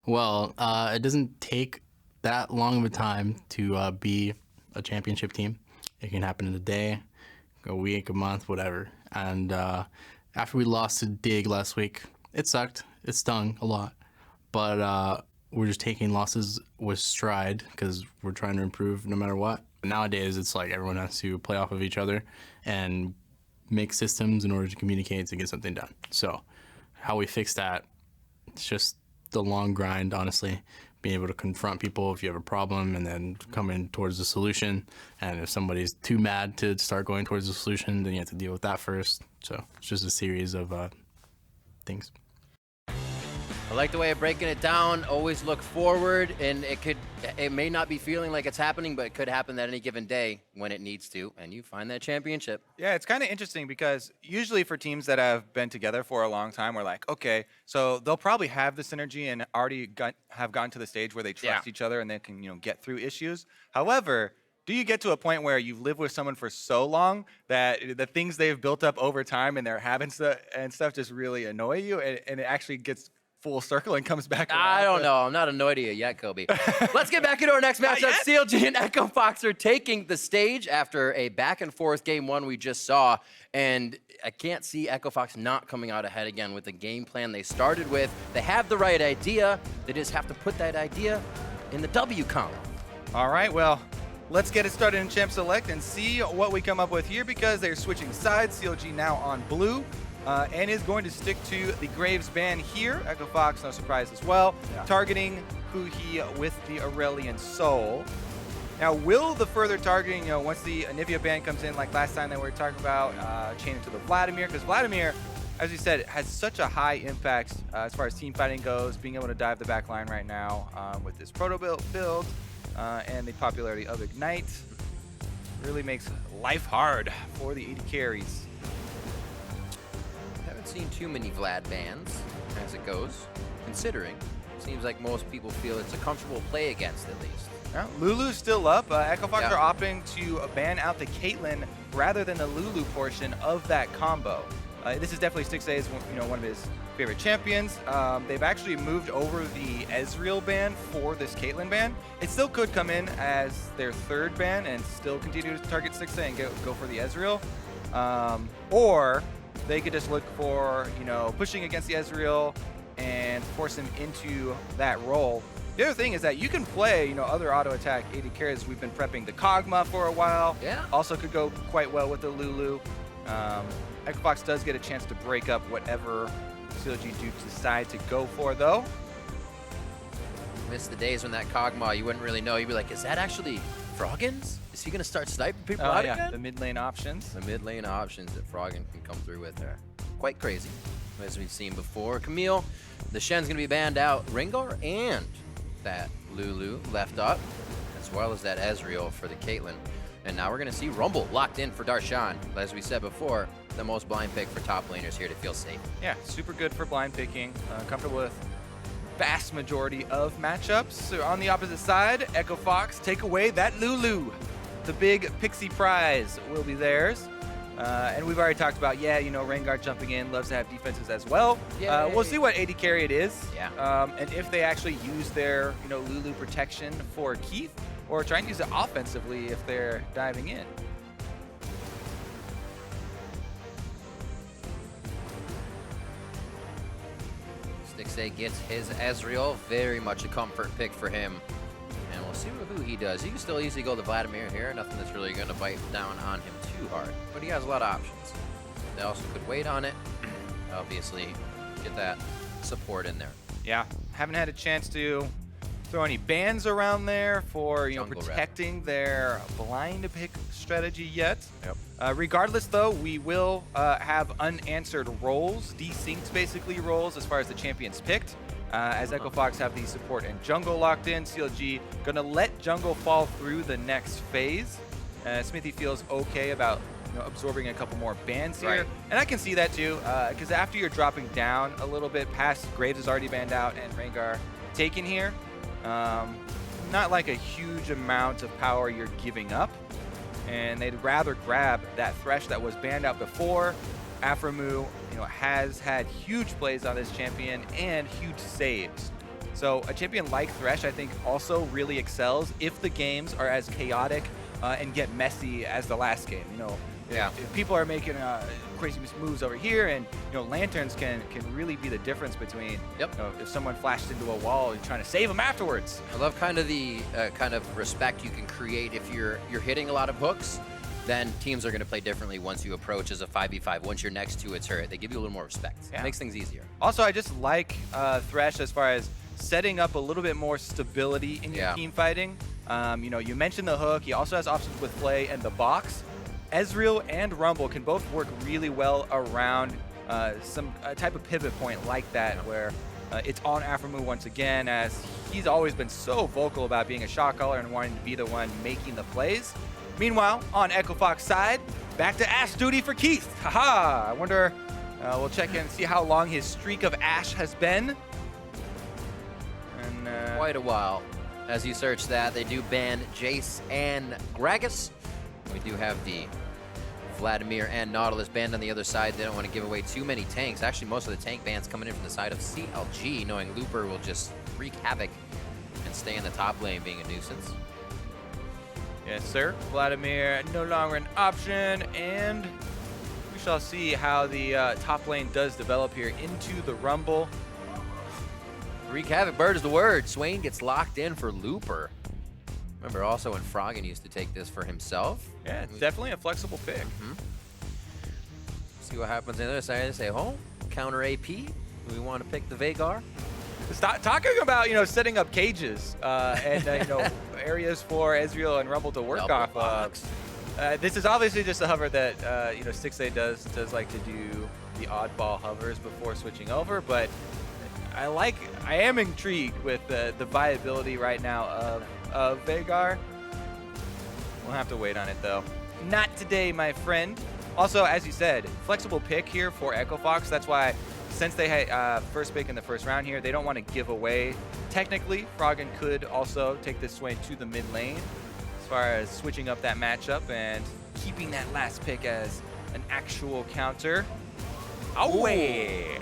Well, it doesn't take that long of a time to be a championship team. It can happen in a day, a week, a month, whatever. And after we lost to Dig last week, it sucked. It stung a lot. But we're just taking losses with stride because we're trying to improve no matter what. Nowadays, it's like everyone has to play off of each other and make systems in order to communicate to get something done. So how we fix that, it's just the long grind, honestly. Being able to confront people if you have a problem and then coming towards the solution. And if somebody's too mad to start going towards the solution, then you have to deal with that first. So it's just a series of things. I like the way of breaking it down. Always look forward, and it may not be feeling like it's happening, but it could happen at any given day when it needs to, and you find that championship. Yeah, it's kind of interesting because usually for teams that have been together for a long time, we're like, okay, so they'll probably have the synergy and already have gotten to the stage where they trust each other and they can, get through issues. However, do you get to a point where you've lived with someone for so long that the things they've built up over time and their habits and stuff just really annoy you, and it actually gets full circle and comes back around? I don't know. I'm not annoyed at you yet, Kobe. Let's get back into our next matchup. CLG and Echo Fox are taking the stage after a back-and-forth game one we just saw. And I can't see Echo Fox not coming out ahead again with the game plan they started with. They have the right idea. They just have to put that idea in the W column. All right, well, let's get it started in Champ Select and see what we come up with here because they're switching sides. CLG now on blue. And is going to stick to the Graves ban here. Echo Fox, no surprise as well. Targeting Huhi with the Aurelian Soul. Now, will the further targeting, once the Anivia ban comes in, like last time that we were talking about, chain it to the Vladimir? Because Vladimir, as you said, has such a high impact as far as team fighting goes, being able to dive the back line right now with this proto build and the popularity of Ignite. Really makes life hard for the AD carries. Seen too many Vlad bans as it goes, considering it seems like most people feel it's a comfortable play against at least. Yeah, Lulu's still up. Echo Fox are opting to ban out the Caitlyn rather than the Lulu portion of that combo. This is definitely Stixay's one of his favorite champions. They've actually moved over the Ezreal ban for this Caitlyn ban. It still could come in as their third ban and still continue to target Stixay and go for the Ezreal. Or they could just look for, pushing against the Ezreal and force him into that role. The other thing is that you can play, other auto attack AD carries. We've been prepping the Kog'Maw for a while. Yeah. Also could go quite well with the Lulu. Echo Fox does get a chance to break up whatever CLG do decide to go for, though. Miss the days when that Kog'Maw, you wouldn't really know. You'd be like, is that actually Froggins? Is he going to start sniping people out again? The mid lane options. The mid lane options that Froggin can come through with are quite crazy, as we've seen before. Camille, the Shen's going to be banned out. Rengar and that Lulu left up, as well as that Ezreal for the Caitlyn. And now we're going to see Rumble locked in for Darshan. As we said before, the most blind pick for top laners here to feel safe. Yeah, super good for blind picking. Comfortable with vast majority of matchups. So on the opposite side, Echo Fox take away that Lulu. The big Pixie prize will be theirs. And we've already talked about, Rengar jumping in, loves to have defenses as well. We'll see what AD carry it is. And if they actually use their, Lulu protection for Keith, or try and use it offensively if they're diving in. Stixay gets his Ezreal, very much a comfort pick for him. And we'll see who he does. He can still easily go to Vladimir here. Nothing that's really going to bite down on him too hard. But he has a lot of options. They also could wait on it. Obviously, get that support in there. Yeah, haven't had a chance to throw any bans around there for protecting their blind pick strategy yet. Regardless, though, we will have unanswered roles, desynced basically roles as far as the champions picked. As Echo Fox have the support and jungle locked in, CLG gonna let jungle fall through the next phase. Smithy feels okay about absorbing a couple more bans here. Right. And I can see that too, because after you're dropping down a little bit past Graves is already banned out and Rengar taken here, not like a huge amount of power you're giving up. And they'd rather grab that Thresh that was banned out before. Aframu, has had huge plays on this champion and huge saves. So a champion like Thresh, I think, also really excels if the games are as chaotic and get messy as the last game. You know, if people are making crazy moves over here, and lanterns can really be the difference between if someone flashed into a wall and trying to save them afterwards. I love kind of the kind of respect you can create if you're hitting a lot of hooks. Then teams are going to play differently once you approach as a 5v5. Once you're next to a turret, they give you a little more respect. It makes things easier. Also, I just like Thresh as far as setting up a little bit more stability in your team fighting. You mentioned the hook. He also has options with Flay and the box. Ezreal and Rumble can both work really well around some type of pivot point like that, where it's on Aphromoo once again, as he's always been so vocal about being a shot caller and wanting to be the one making the plays. Meanwhile, on Echo Fox side, back to Ash duty for Keith. Haha! I wonder, we'll check in and see how long his streak of Ash has been. And, quite a while. As you search that, they do ban Jace and Gragas. We do have the Vladimir and Nautilus banned on the other side. They don't want to give away too many tanks. Actually, most of the tank bans coming in from the side of CLG, knowing Looper will just wreak havoc and stay in the top lane, being a nuisance. Yes, sir. Vladimir no longer an option, and we shall see how the top lane does develop here into the Rumble. Wreak havoc, bird is the word. Swain gets locked in for Looper. Remember also when Froggen used to take this for himself. Yeah, it's definitely a flexible pick. See what happens on the other side. They say, oh, counter AP. Do we want to pick the Veigar? Talking about, setting up cages and, areas for Ezreal and Rumble to work off of. This is obviously just a hover that, 6A does like to do the oddball hovers before switching over, but I am intrigued with the viability right now of Veigar. We'll have to wait on it, though. Not today, my friend. Also, as you said, flexible pick here for Echo Fox. That's why, since they had first pick in the first round here, they don't want to give away. Technically, Froggen could also take this Swain to the mid lane as far as switching up that matchup and keeping that last pick as an actual counter. Away!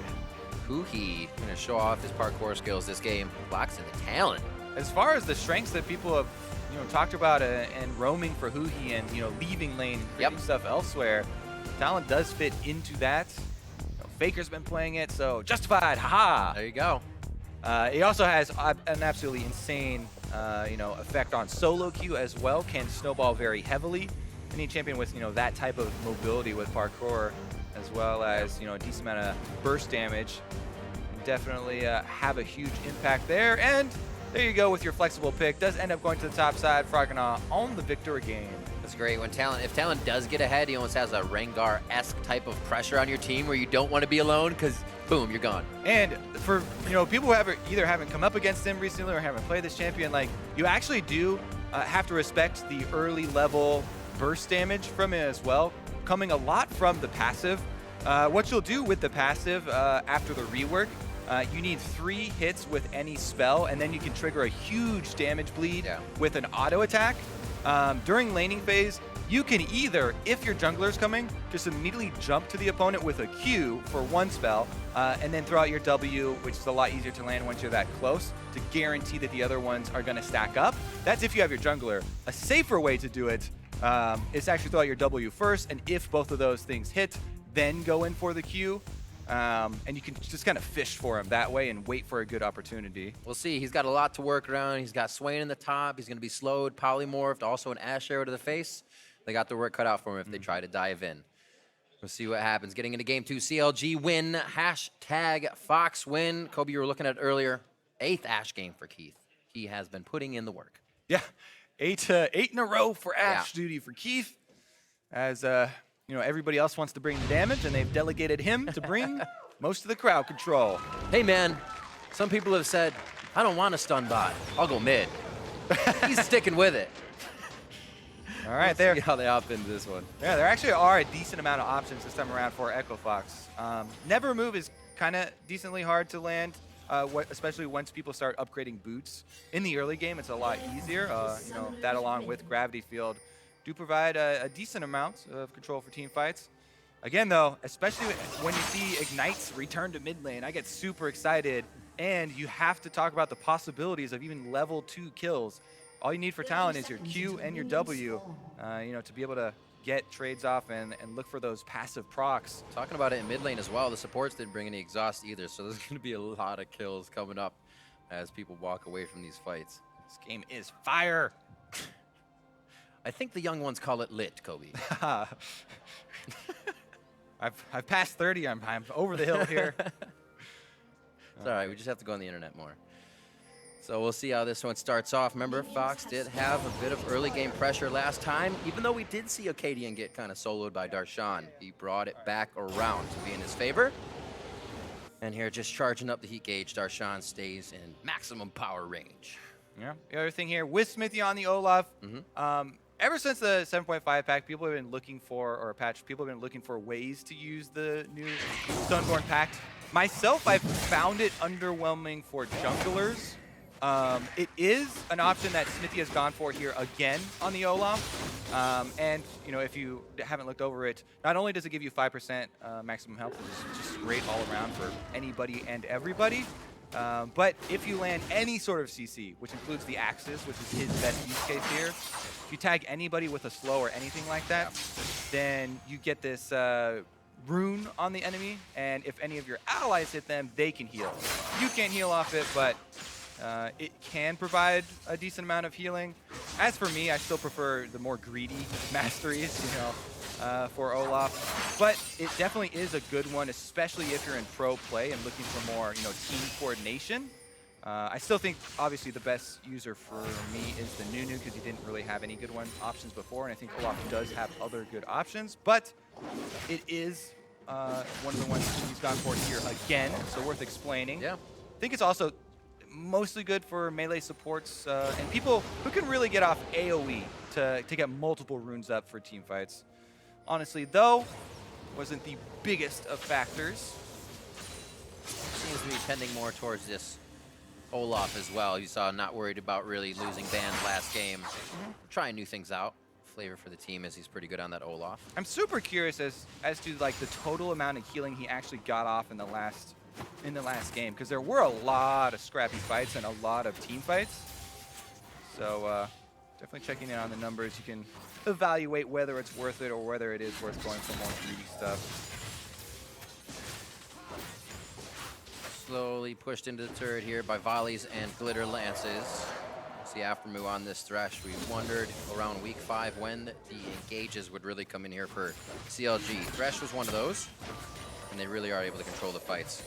Huhi going to show off his parkour skills this game. Locks in the talent. As far as the strengths that people have talked about and roaming for Huhi and leaving lane, creating stuff elsewhere, talent does fit into that. Faker's been playing it, so justified, haha. There you go. He also has an absolutely insane, effect on solo queue as well. Can snowball very heavily. Any champion with that type of mobility with parkour, as well as a decent amount of burst damage, definitely have a huge impact there. And there you go with your flexible pick. Does end up going to the top side. Froggen on the victory game. That's great. If Talon does get ahead, he almost has a Rengar-esque type of pressure on your team where you don't want to be alone because, boom, you're gone. And for people who either haven't come up against him recently or haven't played this champion, you actually do have to respect the early level burst damage from it as well, coming a lot from the passive. What you'll do with the passive after the rework, you need 3 hits with any spell, and then you can trigger a huge damage bleed with an auto attack. During laning phase, you can either, if your jungler's coming, just immediately jump to the opponent with a Q for 1 spell, and then throw out your W, which is a lot easier to land once you're that close, to guarantee that the other ones are going to stack up. That's if you have your jungler. A safer way to do it is to actually throw out your W first, and if both of those things hit, then go in for the Q. And you can just kind of fish for him that way and wait for a good opportunity. We'll see. He's got a lot to work around. He's got Swain in the top. He's going to be slowed, polymorphed, also an Ash arrow to the face. They got the work cut out for him if they try to dive in. We'll see what happens. Getting into game 2, CLG win, hashtag Fox win. Kobe, you were looking at it earlier. 8th Ash game for Keith. He has been putting in the work. Yeah, 8 in a row for Ash duty for Keith. As everybody else wants to bring the damage, and they've delegated him to bring most of the crowd control. Hey, man, some people have said, I don't want a stun bot. I'll go mid. He's sticking with it. All right, Let's see how they opt into this one. Yeah, there actually are a decent amount of options this time around for Echo Fox. Never Move is kind of decently hard to land, especially once people start upgrading boots. In the early game, it's a lot easier. That along with Gravity Field do provide a decent amount of control for team fights. Again, though, especially when you see Ignite's return to mid lane, I get super excited and you have to talk about the possibilities of even level 2 kills. All you need for Talon is your Q and your W, you know, to be able to get trades off and look for those passive procs. Talking about it in mid lane as well, the supports didn't bring any exhaust either, so there's going to be a lot of kills coming up as people walk away from these fights. This game is fire. I think the young ones call it lit, Kobe. I've passed 30. I'm over the hill here. It's all right. We just have to go on the internet more. So we'll see how this one starts off. Remember, Fox did have a bit of early game pressure last time. Even though we did see Acadian get kind of soloed by Darshan, he brought it back around to be in his favor. And here, just charging up the heat gauge, Darshan stays in maximum power range. Yeah. The other thing here, with Smithy on the Olaf, ever since the 7.5 pack, people have been looking for, or patch, people have been looking for ways to use the new Stoneborn Pact. Myself, I've found it underwhelming for junglers. It is an option that Smithy has gone for here again on the Olaf. And, you know, if you haven't looked over it, not only does it give you 5% maximum health, which is just great all around for anybody and everybody, but if you land any sort of CC, which includes the Axis, which is his best use case here, if you tag anybody with a slow or anything like that, then you get this rune on the enemy, and if any of your allies hit them, they can heal. You can't heal off it, but it can provide a decent amount of healing. As for me, I still prefer the more greedy masteries, you know, for Olaf. But it definitely is a good one, especially if you're in pro play and looking for more, you know, team coordination. I still think, obviously, the best user for me is the Nunu, because he didn't really have any good options before, and I think Olaf does have other good options. But it is one of the ones he's gone for here again, so worth explaining. Yeah. I think it's also mostly good for melee supports and people who can really get off AoE to get multiple runes up for team fights. Honestly, though, wasn't the biggest of factors. Seems to be tending more towards this Olaf as well. You saw not worried about really losing bans last game. Trying new things out. Flavor for the team as he's pretty good on that Olaf. I'm super curious as to like the total amount of healing he actually got off in the last game, because there were a lot of scrappy fights and a lot of team fights. So definitely checking in on the numbers. You can evaluate whether it's worth it or whether it is worth going for more greedy stuff. Slowly pushed into the turret here by volleys and glitter lances. The aftermove on this Thresh. We wondered around week 5 when the engages would really come in here for CLG. Thresh was one of those, and they really are able to control the fights.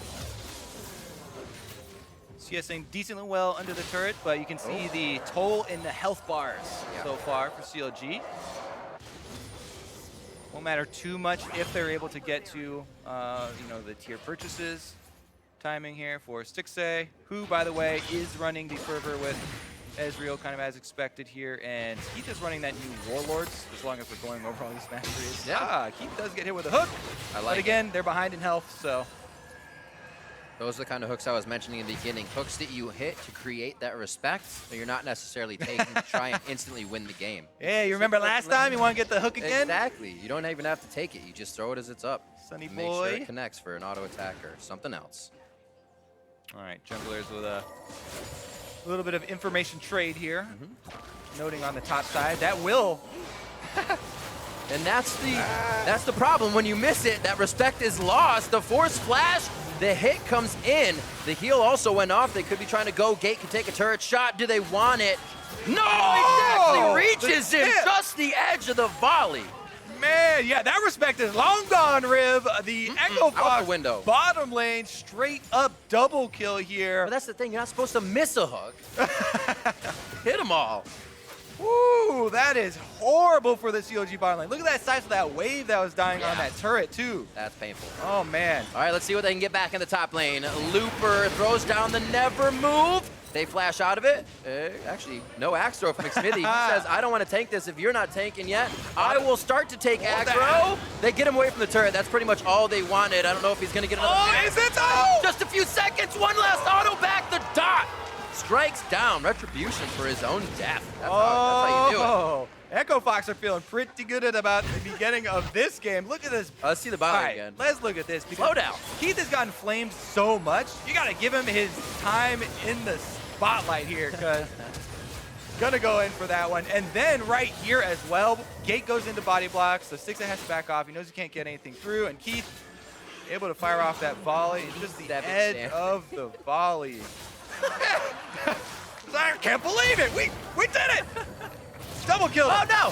CSing decently well under the turret, but you can see the toll in the health bars so far for CLG. Won't matter too much if they're able to get to, you know, the tier purchases. Timing here for Stixay, who, by the way, is running the Fervor with Ezreal kind of as expected here, and Keith is running that new Warlords, as long as we're going over all these masteries. Yeah. Keith does get hit with a hook, but again, they're behind in health, so. Those are the kind of hooks I was mentioning in the beginning. Hooks that you hit to create that respect, but you're not necessarily taking to try and instantly win the game. Yeah, you remember last time you want to get the hook again? Exactly. You don't even have to take it. You just throw it as it's up. Sunny boy. Make sure it connects for an auto attack or something else. All right, junglers with a little bit of information trade here. Noting on the top side, that will. And that's the problem. When you miss it, that respect is lost. The force flash, the hit comes in. The heal also went off. They could be trying to go. Gate can take a turret shot. Do they want it? No! It actually reaches him just the edge of the volley. Man, yeah, that respect is long gone, Riv. The Echo out Fox the window. Bottom lane, straight up double kill here. But that's the thing. You're not supposed to miss a hook. Hit them all. Woo, that is horrible for the CLG bottom lane. Look at that size of that wave that was dying on that turret, too. That's painful. Oh, man. All right, let's see what they can get back in the top lane. Looper throws down the never move. They flash out of it. Actually, no axe throw from McSmithy. He says, I don't want to tank this if you're not tanking yet. I will start to take aggro. They get him away from the turret. That's pretty much all they wanted. I don't know if he's going to get another. Oh, is it? Oh! Just a few seconds. One last auto back. The dot strikes down. Retribution for his own death. That's how you do it. Echo Fox are feeling pretty good at about the beginning of this game. Look at this. Let's see the bot All lane right, again. let's look at this. Slow down. Keith has gotten flamed so much. You got to give him his time in the spotlight here, because gonna go in for that one. And then right here as well, Gate goes into body blocks, so Stixxay has to back off. He knows he can't get anything through, and Keith able to fire off that volley. It's just the edge of the volley. I can't believe it. We did it. Double kill. Oh no!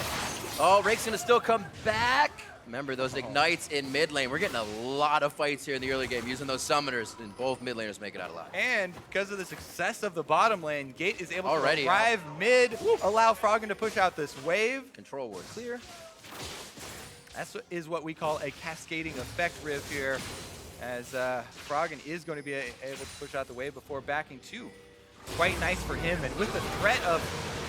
Oh, Rake's gonna still come back. Remember those ignites in mid lane. We're getting a lot of fights here in the early game using those summoners, and both mid laners make it out alive. And because of the success of the bottom lane, Gate is able to Already arrive mid, allow Froggen to push out this wave. Control ward clear. That is what we call a cascading effect riv here, as Froggen is going to be able to push out the wave before backing two. Quite nice for him, and with the threat of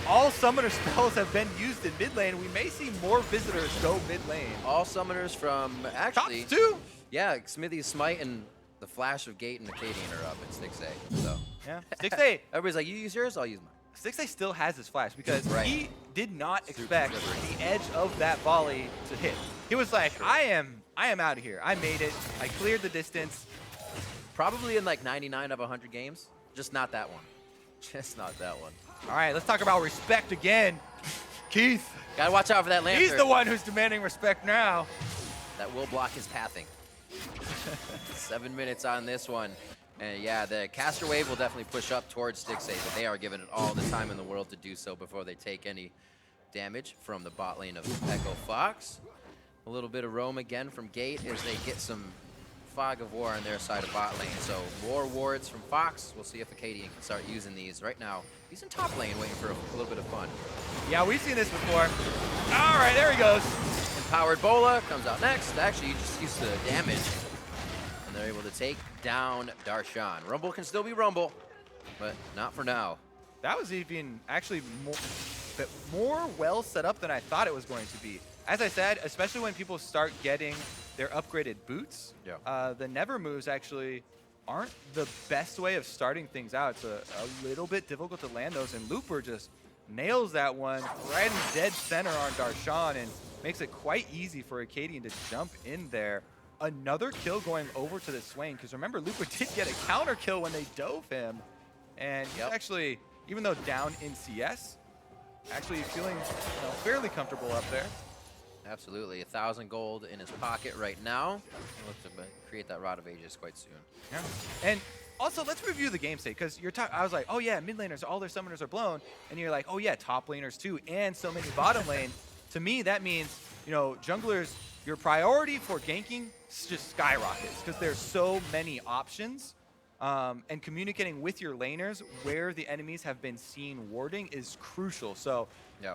all summoner spells have been used in mid lane, we may see more visitors go mid lane. All summoners from actually. Tops too. Yeah, Smithy's Smite and the Flash of Gate and Acadian are up at Stixxay. So Yeah, Stixxay. everybody's like, you use yours, I'll use mine. Stixxay still has his flash because Right. he did not Super expect slippery. the edge of that volley to hit. He was like, I am out of here. I made it. I cleared the distance. Probably in like 99 of 100 games. Just not that one. Just not that one. All right, let's talk about respect again. Keith, Gotta watch out for that Lantern. he's the one who's demanding respect now. That will block his pathing. 7 minutes on this one. And yeah, the caster wave will definitely push up towards Stixxay, but they are given it all the time in the world to do so before they take any damage from the bot lane of Echo Fox. A little bit of roam again from Gate as they get some fog of war on their side of bot lane. So war wards from Fox. We'll see if Acadian can start using these. Right now, he's in top lane waiting for a little bit of fun. Yeah, we've seen this before. All right, there he goes. Empowered Bola comes out next. Actually, you just used the damage. And they're able to take down Darshan. Rumble can still be Rumble, but not for now. That was even actually more well set up than I thought it was going to be. As I said, especially when people start getting their upgraded boots, Yeah. the never moves actually aren't the best way of starting things out. It's a little bit difficult to land those, and Looper just nails that one right in dead center on Darshan and makes it quite easy for Acadian to jump in there. Another kill going over to the Swain, because remember, Looper did get a counter kill when they dove him, and he's actually, even though down in CS, actually feeling fairly comfortable up there. Absolutely. 1,000 gold in his pocket right now. He'll look to create that Rod of Ages quite soon. Yeah. And also, let's review the game state, because I was like, oh yeah, mid laners, all their summoners are blown, and you're like, oh yeah, top laners too, and so many bottom lane. To me, that means, junglers, your priority for ganking just skyrockets, because there's so many options. And communicating with your laners where the enemies have been seen warding is crucial. So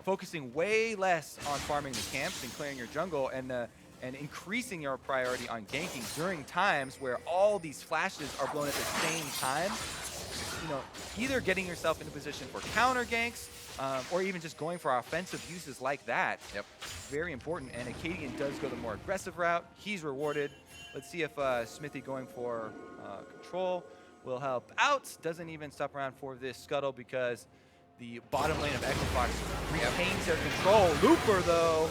focusing way less on farming the camps and clearing your jungle, and increasing your priority on ganking during times where all these flashes are blown at the same time. Either getting yourself in a position for counter ganks, or even just going for offensive uses like that. Yep. Very important. And Acadian does go the more aggressive route. He's rewarded. Let's see if Smithy going for control will help out. Doesn't even stop around for this scuttle because the bottom lane of Echo Fox retains their control. Looper, though.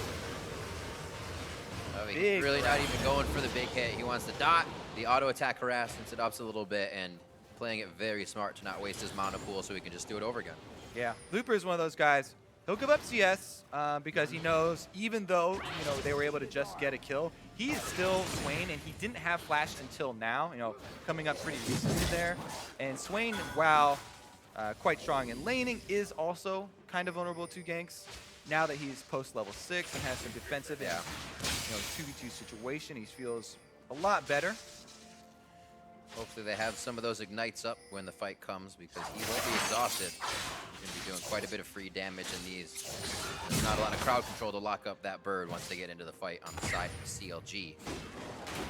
Oh, he's really not even going for the big hit. He wants the dot, the auto attack harass, since it ups a little bit, and playing it very smart to not waste his mana pool so he can just do it over again. Yeah, Looper is one of those guys. He'll give up CS because he knows, even though they were able to just get a kill, he is still Swain, and he didn't have flash until now. Coming up pretty recently there. And Swain, while quite strong in laning, is also kind of vulnerable to ganks. Now that he's post level 6 and has some defensive, 2v2 situation, he feels a lot better. Hopefully they have some of those ignites up when the fight comes, because he won't be exhausted. He's going to be doing quite a bit of free damage in these. There's not a lot of crowd control to lock up that bird once they get into the fight on the side of CLG.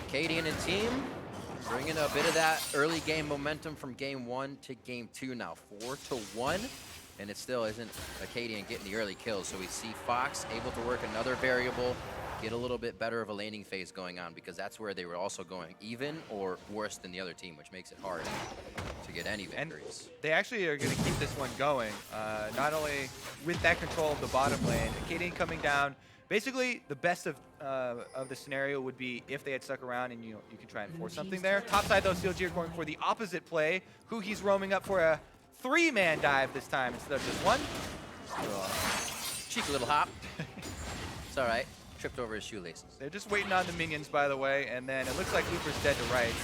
Acadian and team bringing a bit of that early game momentum from game 1 to game 2 now. 4-1, and it still isn't Acadian getting the early kills. So we see Fox able to work another variable get a little bit better of a laning phase going on, because that's where they were also going even or worse than the other team, which makes it hard to get any victories. And they actually are going to keep this one going, not only with that control of the bottom lane. KD coming down. Basically, the best of the scenario would be if they had stuck around and you could try and force something there. Top side, though, CLG are going for the opposite play. He's roaming up for a 3-man dive this time instead of just one. Cheeky little hop. It's all right. Tripped over his shoelaces. They're just waiting on the minions, by the way, and then it looks like Looper's dead to rights.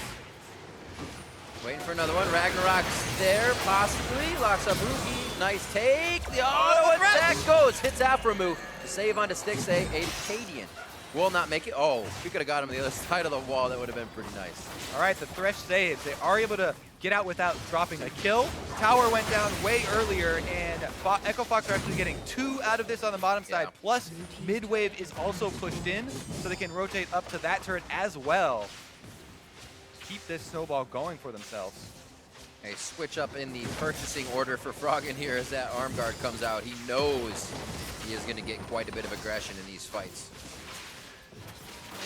Waiting for another one. Ragnarok's there, possibly. Locks up Ruki. Nice take. The auto attack goes. Hits Aframu. The save onto Stixay. Acadian will not make it. Oh, we could have got him on the other side of the wall. That would have been pretty nice. All right, the Thresh saves. They are able to get out without dropping a kill. Tower went down way earlier, and Echo Fox are actually getting 2 out of this on the bottom side. Plus, mid-wave is also pushed in, so they can rotate up to that turret as well. Keep this snowball going for themselves. A switch up in the purchasing order for Froggen here as that arm guard comes out. He knows he is going to get quite a bit of aggression in these fights.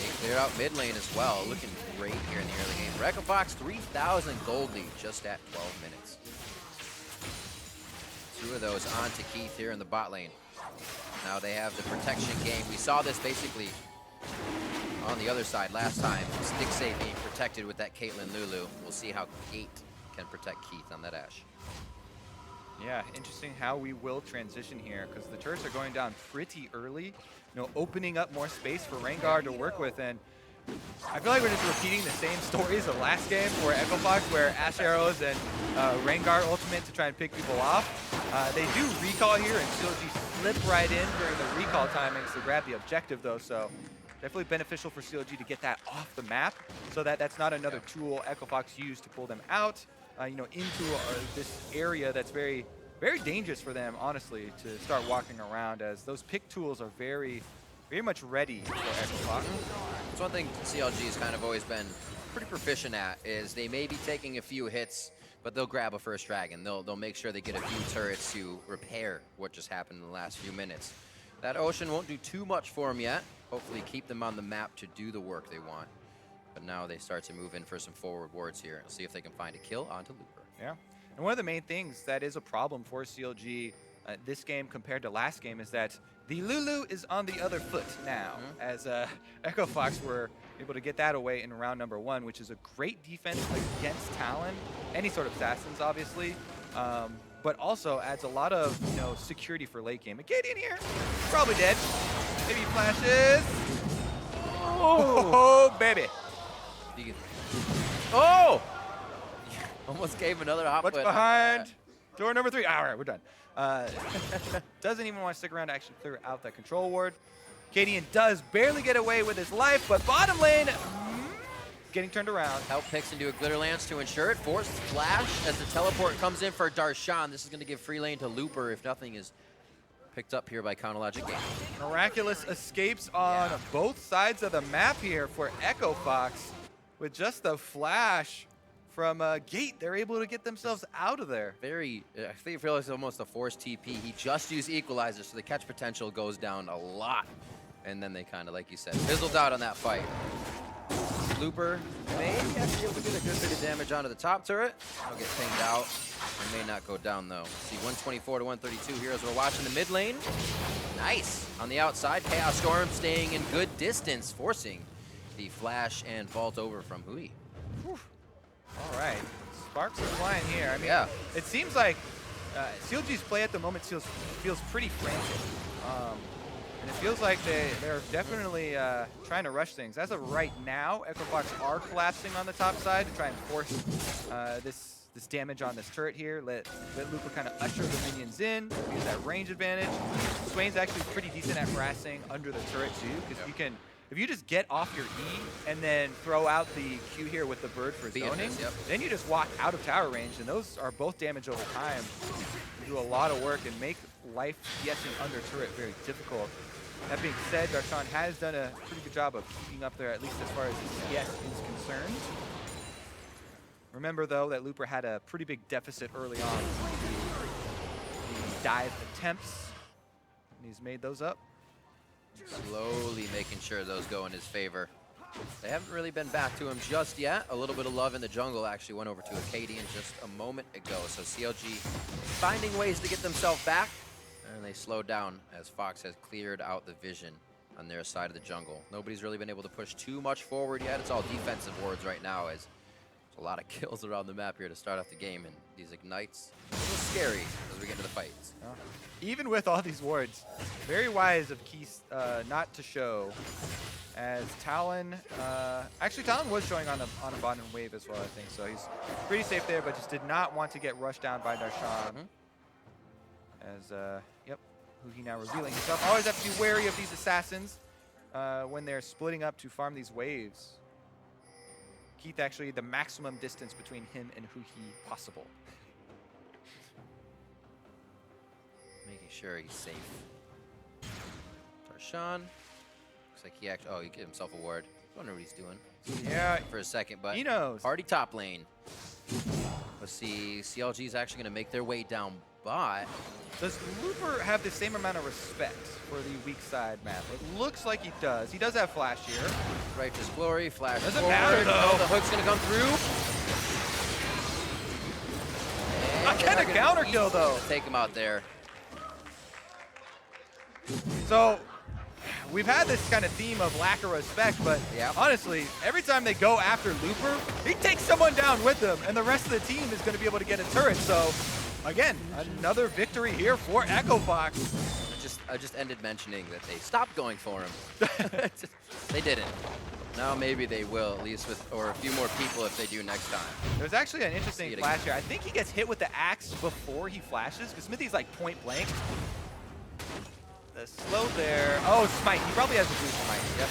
They clear out mid lane as well. Looking great here in the early game. Echo Fox 3,000 gold lead just at 12 minutes. 2 of those on to Keith here in the bot lane. Now they have the protection game. We saw this basically on the other side last time. Stixay being protected with that Caitlyn Lulu. We'll see how Kate can protect Keith on that Ashe. Yeah, interesting how we will transition here, because the turrets are going down pretty early, opening up more space for Rengar to work with. And I feel like we're just repeating the same stories of last game for Echo Fox, where Ashe Arrows and Rengar ultimate to try and pick people off. They do recall here, and CLG slip right in during the recall timings to grab the objective, though, so definitely beneficial for CLG to get that off the map, so that that's not another tool Echo Fox used to pull them out, into this area that's very, very dangerous for them, honestly, to start walking around, as those pick tools are very, very much ready for Echo Fox. It's one thing CLG has kind of always been pretty proficient at, is they may be taking a few hits, but they'll grab a first dragon. They'll make sure they get a few turrets to repair what just happened in the last few minutes. That Ocean won't do too much for them yet. Hopefully keep them on the map to do the work they want. But now they start to move in for some forward wards here. See if they can find a kill onto Looper. Yeah. And one of the main things that is a problem for CLG this game compared to last game is that the Lulu is on the other foot now, as Echo Fox were able to get that away in round number 1, which is a great defense against Talon, any sort of assassins, obviously, but also adds a lot of security for late game. Acadian here, probably dead. Maybe flashes. Oh, baby. Oh! Almost gave another hop. What's behind? Door number 3. All right, we're done. Doesn't even want to stick around to actually clear out that control ward. Acadian does barely get away with his life, but bottom lane getting turned around. Help picks into a Glitter Lance to ensure it. Forced flash as the teleport comes in for Darshan. This is going to give free lane to Looper if nothing is picked up here by Chronologic Game. Miraculous escapes on both sides of the map here for Echo Fox. With just the flash from Gate, they're able to get themselves out of there. I feel like it's almost a forced TP. He just used Equalizer, so the catch potential goes down a lot. And then they kind of, like you said, fizzled out on that fight. Looper may actually be able to get a good bit of damage onto the top turret. He'll get pinged out. It may not go down, though. See, 124 to 132 here as we're watching the mid lane. Nice. On the outside, Chaos Storm staying in good distance, forcing the flash and vault over from Hui. All right. Sparks are flying here. I mean, it seems like CLG's play at the moment feels pretty frantic. And it feels like they're definitely trying to rush things. As of right now, Echo Fox are collapsing on the top side to try and force this damage on this turret here. Let Looper kind of usher the minions in, use that range advantage. Swain's actually pretty decent at harassing under the turret too, because you can, if you just get off your E and then throw out the Q here with the bird for zoning, then you just walk out of tower range, and those are both damage over time. You do a lot of work and make life DSing under turret very difficult. That being said, Darshan has done a pretty good job of keeping up there, at least as far as the CS is concerned. Remember, though, that Looper had a pretty big deficit early on. The dive attempts, and he's made those up. Slowly making sure those go in his favor. They haven't really been back to him just yet. A little bit of love in the jungle actually went over to Acadian just a moment ago. So CLG finding ways to get themselves back, and they slowed down as Fox has cleared out the vision on their side of the jungle. Nobody's really been able to push too much forward yet. It's all defensive wards right now, as there's a lot of kills around the map here to start off the game, and these ignites a little scary as we get into the fights. Even with all these wards, very wise of Keith not to show, as Talon, actually Talon was showing on a bottom wave as well, I think, so he's pretty safe there, but just did not want to get rushed down by Darshan. As, yep, Huhi now revealing himself. Always have to be wary of these assassins when they're splitting up to farm these waves. Keith actually the maximum distance between him and Huhi possible. Making sure he's safe. Darshan. Looks like he actually, oh, he gave himself a ward. I wonder what he's doing. Yeah. For a second, but he knows. Already top lane. Let's see, CLG is actually going to make their way down bot. Does Looper have the same amount of respect for the weak side map? It looks like he does. He does have flash here. Righteous Glory, flash Doesn't forward. matter, though. Oh, the hook's going to come through. I kind of counter kill, though. Take him out there. So, we've had this kind of theme of lack of respect, but honestly, every time they go after Looper, he takes someone down with them, and the rest of the team is going to be able to get a turret. So, again, another victory here for Echo Fox. I just ended mentioning that they stopped going for him. They didn't. Now maybe they will, at least with, or a few more people if they do next time. There's actually an interesting flash here. I think he gets hit with the axe before he flashes, because Smithy's like point blank. The slow there. Oh, smite. He probably has a boost smite. Yep.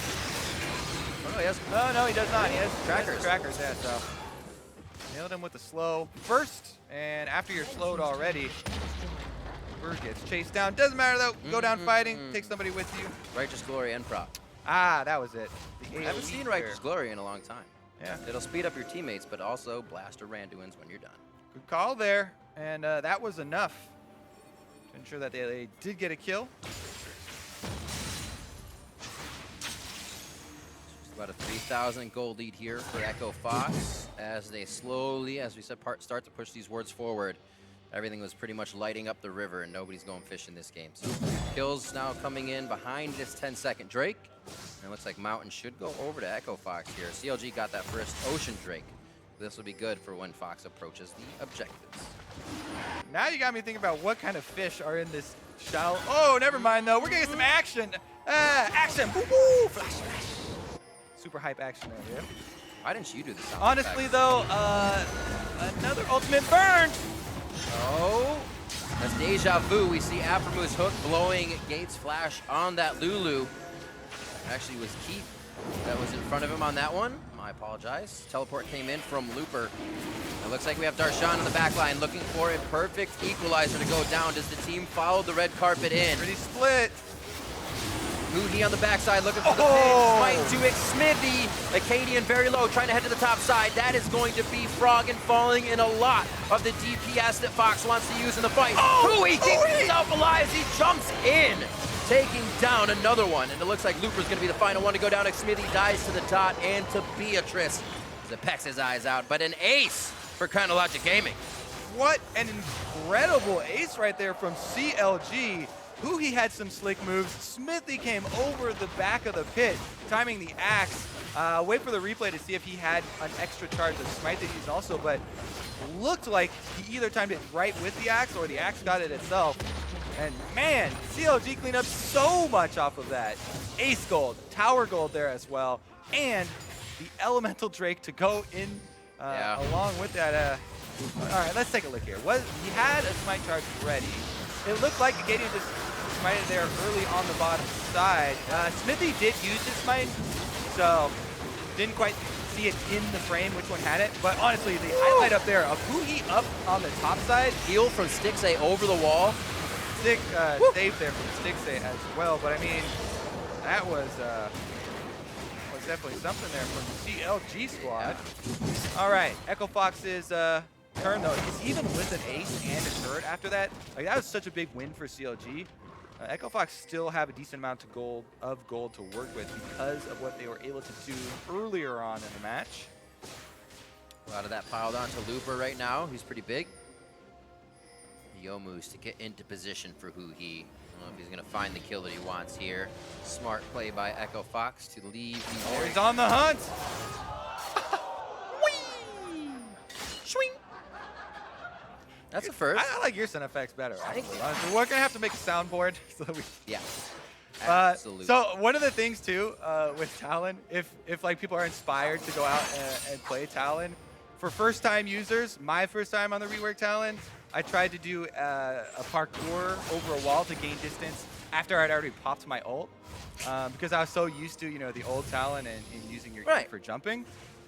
Oh, no, he has. No, he does not. He has trackers. Trackers, yeah, so. Nailed him with the slow first, and after you're slowed already, Bird gets chased down. Doesn't matter though. Go down fighting. Take somebody with you. Righteous Glory and prop. Ah, that was it. I haven't seen Righteous Glory in a long time. Yeah. It'll speed up your teammates, but also blast Randuins when you're done. Good call there, and that was enough to ensure that they did get a kill. About a 3,000 gold lead here for Echo Fox as they slowly, as we said, start to push these wards forward. Everything was pretty much lighting up the river, and nobody's going fishing this game. So kills now coming in behind this 10-second Drake. And it looks like Mountain should go over to Echo Fox here. CLG got that first Ocean Drake. This will be good for when Fox approaches the objectives. Now you got me thinking about what kind of fish are in this shallow. Oh, never mind though. We're gonna get some action. Action. Woo-hoo! Flash, flash. Super hype action there, yeah. Why didn't you do this? Honestly, though, another ultimate burn. Oh, that's deja vu. We see Aphromu's hook blowing Gates flash on that Lulu. Actually, it was Keith that was in front of him on that one. I apologize. Teleport came in from Looper. It looks like we have Darshan in the back line looking for a perfect equalizer to go down. Does the team follow the red carpet in? Pretty split. Moody on the backside looking for the pin. Smite to it. Smithy. Acadian very low, trying to head to the top side. That is going to be Frog and falling in a lot of the DPS that Fox wants to use in the fight. He keeps himself alive as he jumps in, taking down another one. And it looks like Looper's going to be the final one to go down. Smithy dies to the dot and to Beatrice as it pecks his eyes out. But an ace for Chronologic Gaming. What an incredible ace right there from CLG. He had some slick moves. Smithy came over the back of the pit, timing the axe. Wait for the replay to see if he had an extra charge of smite that he's also, but looked like he either timed it right with the axe or the axe got it itself. And man, CLG cleaned up so much off of that. Ace gold, tower gold there as well, and the elemental Drake to go in along with that. All right, let's take a look here. He had a smite charge ready. It looked like Acadian just smited there early on the bottom side. Smithy did use his smite, so didn't quite see it in the frame which one had it. But honestly, the highlight up there of Huhi up on the top side. Heal from Stixay over the wall. Stick save there from Stixay as well. But I mean, that was definitely something there from the CLG squad. Yeah. All right, Echo Fox's turn though. He's even with an ace and a turret after that. Like that was such a big win for CLG. Echo Fox still have a decent amount of gold to work with because of what they were able to do earlier on in the match. A lot of that piled onto Looper right now. He's pretty big. Yomu's to get into position for Huhi. I don't know if he's going to find the kill that he wants here. Smart play by Echo Fox to leave. Oh, he's on the hunt. Swing. That's a first. I like your sound effects better. Actually. Honestly, we're gonna have to make a soundboard. So that we. Yeah. Absolutely. So one of the things too with Talon, if like people are inspired to go out and play Talon, for first-time users, my first time on the rework Talon, I tried to do a parkour over a wall to gain distance after I'd already popped my ult, because I was so used to the old Talon and using your E for jumping.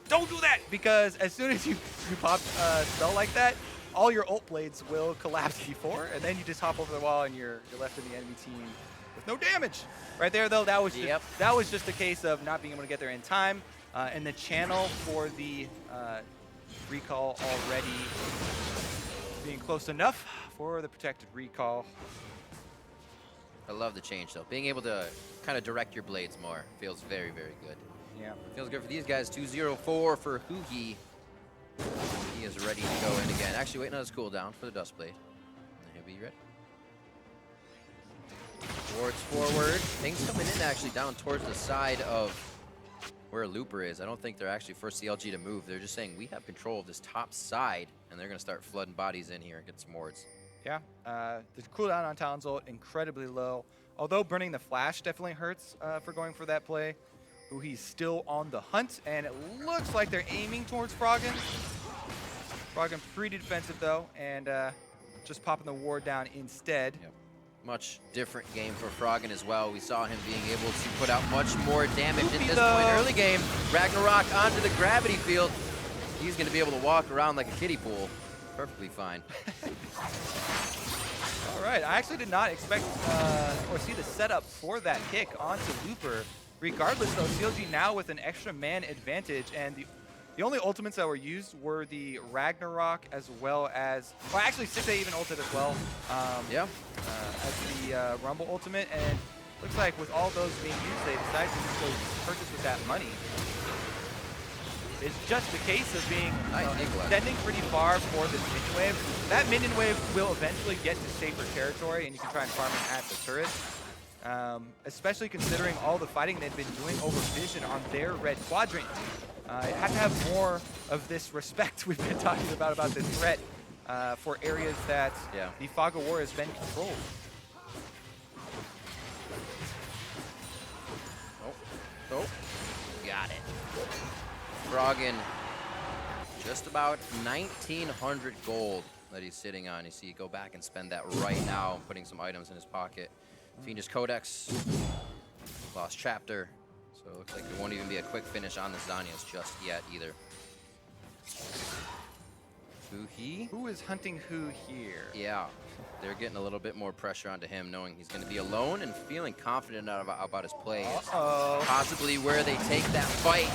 Don't do that, because as soon as you pop a spell like that, all your ult blades will collapse before, and then you just hop over the wall and you're left in the enemy team with no damage. Right there, though, that was just a case of not being able to get there in time, and the channel for the recall already being close enough for the protected recall. I love the change, though. Being able to kind of direct your blades more feels very, very good. Yeah. Feels good for these guys. 2-0-4 for Huhi. He is ready to go in again. Actually, waiting on his cooldown for the Dust Blade. And he'll be ready. Towards forward. Things coming in actually down towards the side of where Looper is. I don't think they're actually for CLG to move. They're just saying we have control of this top side, and they're going to start flooding bodies in here and get some wards. Yeah. The cooldown on Talon's ult incredibly low. Although burning the flash definitely hurts for going for that play. He's still on the hunt, and it looks like they're aiming towards Froggen. Froggen pretty defensive, though, and just popping the ward down instead. Yep. Much different game for Froggen as well. We saw him being able to put out much more damage at this point. Early game, Ragnarok onto the gravity field. He's going to be able to walk around like a kiddie pool. Perfectly fine. All right, I actually did not expect or see the setup for that kick onto Looper. Regardless, though, CLG now with an extra man advantage, and the only ultimates that were used were the Ragnarok as well as, well, actually 6A even ulted as well. As the Rumble ultimate, and looks like with all those being used, they decided to just go purchase with that money. It's just a case of being extending pretty far for this minion wave. That minion wave will eventually get to safer territory, and you can try and farm it at the turret. Especially considering all the fighting they've been doing over vision on their red quadrant. It had to have more of this respect we've been talking about this threat for areas that the Fog of War has been controlled. Oh, got it. Froggen, just about 1,900 gold that he's sitting on. You see, go back and spend that right now, putting some items in his pocket. Fiendish Codex, Lost Chapter, so it looks like there won't even be a quick finish on the Zanyas just yet either. Who is hunting who here? Yeah, they're getting a little bit more pressure onto him, knowing he's going to be alone and feeling confident about his plays. Possibly where they take that fight.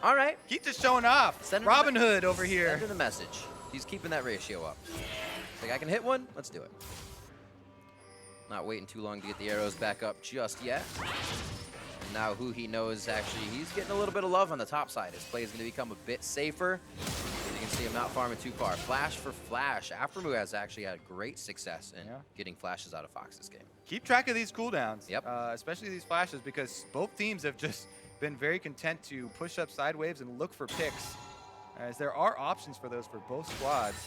All right. Keep just showing off. Robin Hood over here. Send him the message. He's keeping that ratio up. Like, I can hit one, let's do it. Not waiting too long to get the arrows back up just yet. And now Huhi knows actually he's getting a little bit of love on the top side. His play is going to become a bit safer. As you can see him not farming too far. Flash for flash. Aftermoo has actually had great success in getting flashes out of Fox this game. Keep track of these cooldowns, yep. Especially these flashes, because both teams have just been very content to push up side waves and look for picks, as there are options for those for both squads.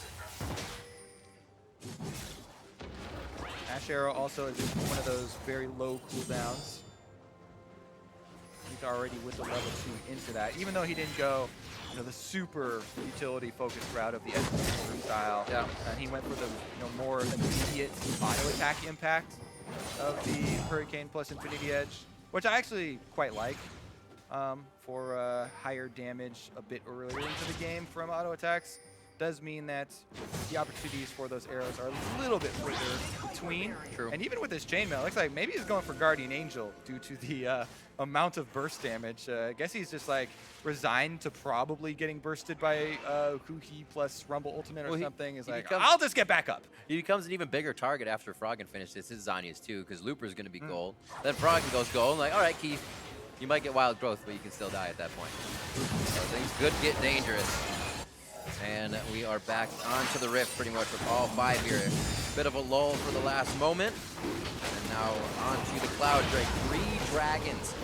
Ash Arrow also is one of those very low cooldowns. He's already with the level 2 into that, even though he didn't go the super utility focused route of the Esports style. Yeah. And he went for the more immediate auto attack impact of the Hurricane plus Infinity Edge, which I actually quite like for higher damage a bit earlier into the game from auto attacks. does mean that the opportunities for those arrows are a little bit further between. True. And even with this chainmail, it looks like maybe he's going for Guardian Angel due to the amount of burst damage. I guess he's just like resigned to probably getting bursted by Huhi plus Rumble Ultimate or something. He's like, I'll just get back up. He becomes an even bigger target after Froggen finishes his Zhonya's too, because Looper's going to be gold. Then Froggen goes gold. Like, all right, Keith, you might get wild growth, but you can still die at that point. So things could get dangerous. And we are back onto the rift pretty much with all 5 here. Bit of a lull for the last moment. And now onto the Cloud Drake. 3 dragons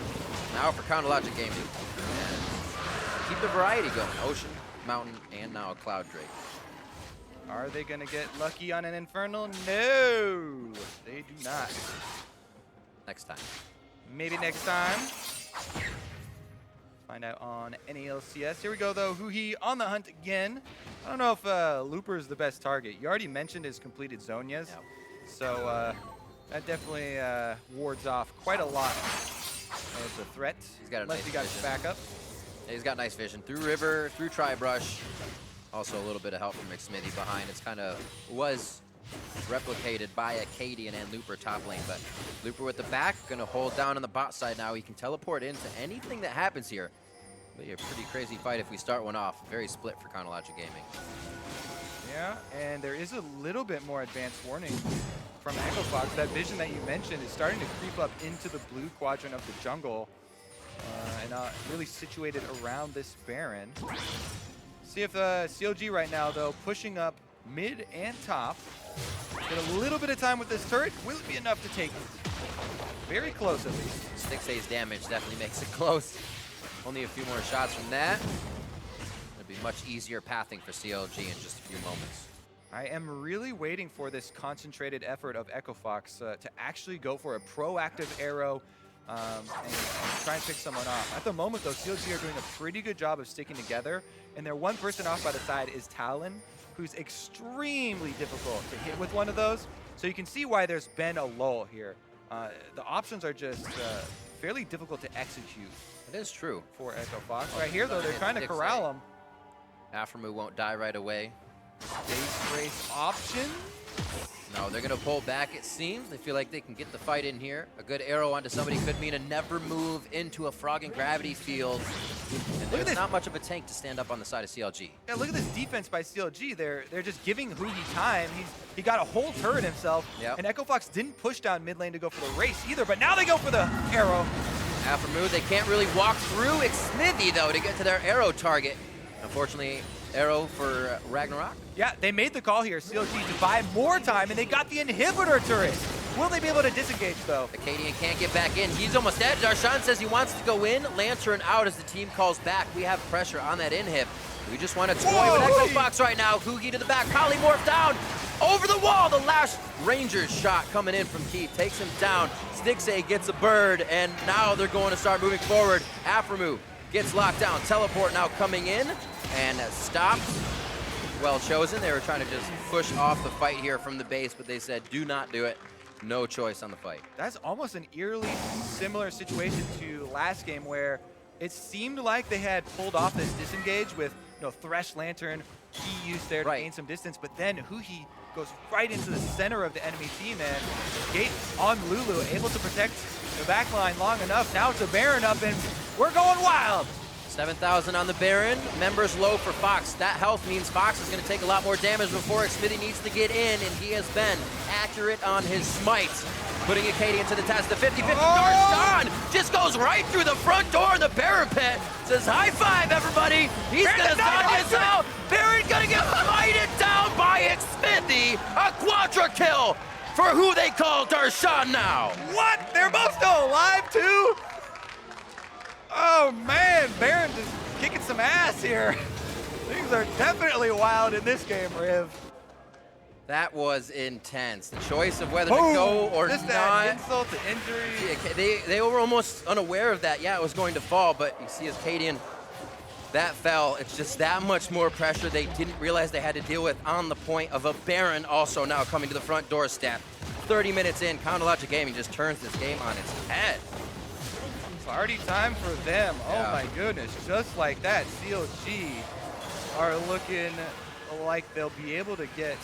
now for Chronologic Gaming. And keep the variety going. Ocean, Mountain, and now a Cloud Drake. Are they going to get lucky on an Infernal? No, they do not. Next time. Maybe next time. Find out on NALCS. Here we go, though. Huhi on the hunt again. I don't know if Looper is the best target. You already mentioned his completed Zhonyas. Yep. So that definitely wards off quite a lot of the threat. He's got a unless nice he got vision. back up. Yeah, he's got nice vision through river, through Tri-Brush. Also a little bit of help from McSmithy behind. It's kind of was replicated by Acadian and Looper top lane, but Looper with the back, gonna hold down on the bot side now. He can teleport into anything that happens here. Be a pretty crazy fight if we start one off. Very split for Chronologic Gaming. Yeah, and there is a little bit more advanced warning from Echo Fox. That vision that you mentioned is starting to creep up into the blue quadrant of the jungle, and really situated around this Baron. See if CLG right now, though, pushing up mid and top. Get a little bit of time with this turret. Will it be enough to take it? Very close, at least. Stixay's damage definitely makes it close. Only a few more shots from that. It'll be much easier pathing for CLG in just a few moments. I am really waiting for this concentrated effort of Echo Fox to actually go for a proactive arrow and try and pick someone off. At the moment, though, CLG are doing a pretty good job of sticking together, and their one person off by the side is Talon, who's extremely difficult to hit with one of those. So you can see why there's been a lull here. The options are just fairly difficult to execute. It is true. For Echo Fox. Right here, though, they're trying to corral him. Aphromoo won't die right away. Base race option. No, they're going to pull back, it seems. They feel like they can get the fight in here. A good arrow onto somebody could mean a never move into a Froggen gravity field. And there's not much of a tank to stand up on the side of CLG. Yeah, look at this defense by CLG. They're just giving Huhi time. He got a whole turret himself. Yep. And Echo Fox didn't push down mid lane to go for the race either, but now they go for the arrow. Aphromoo, they can't really walk through Xmithy, though, to get to their arrow target. Unfortunately, arrow for Ragnarok. Yeah, they made the call here, CLG, to buy more time, and they got the inhibitor turret. Will they be able to disengage, though? Acadian can't get back in. He's almost dead. Darshan says he wants to go in. Lantern out as the team calls back. We have pressure on that inhib. We just want to toy with Echo Fox right now. Hugi to the back. Polymorph down. Over the wall. The last Ranger's shot coming in from Keith. Takes him down. Stixay gets a bird, and now they're going to start moving forward. Aphromoo gets locked down. Teleport now coming in and stopped. Well chosen. They were trying to just push off the fight here from the base, but they said do not do it. No choice on the fight. That's almost an eerily similar situation to last game where it seemed like they had pulled off this disengage with Thresh Lantern, key use there to gain some distance, but then Huhi goes right into the center of the enemy team, and Gate on Lulu, able to protect the backline long enough. Now it's a Baron up, and we're going wild. 7,000 on the Baron. Members low for Fox. That health means Fox is going to take a lot more damage before Xmithy needs to get in, and he has been accurate on his smites. Putting Acadian to the test. The 50-50 Darshan just goes right through the front door in the Baron pit. Says high five, everybody. He's going to stop this out. Baron going to get fighted down by Xmithy. A quadra kill for who they call Darshan now. What? They're both still alive, too? Oh, man. Baron just kicking some ass here. Things are definitely wild in this game, Riv. That was intense. The choice of whether to go or just not. That insult to injury. Yeah, they were almost unaware of that. Yeah, it was going to fall, but you see as Acadian, that fell. It's just that much more pressure they didn't realize they had to deal with on the point of a Baron also now coming to the front doorstep. 30 minutes in, Chronologic Gaming just turns this game on its head. Party time for them. Yeah. Oh my goodness. Just like that, CLG are looking like they'll be able to get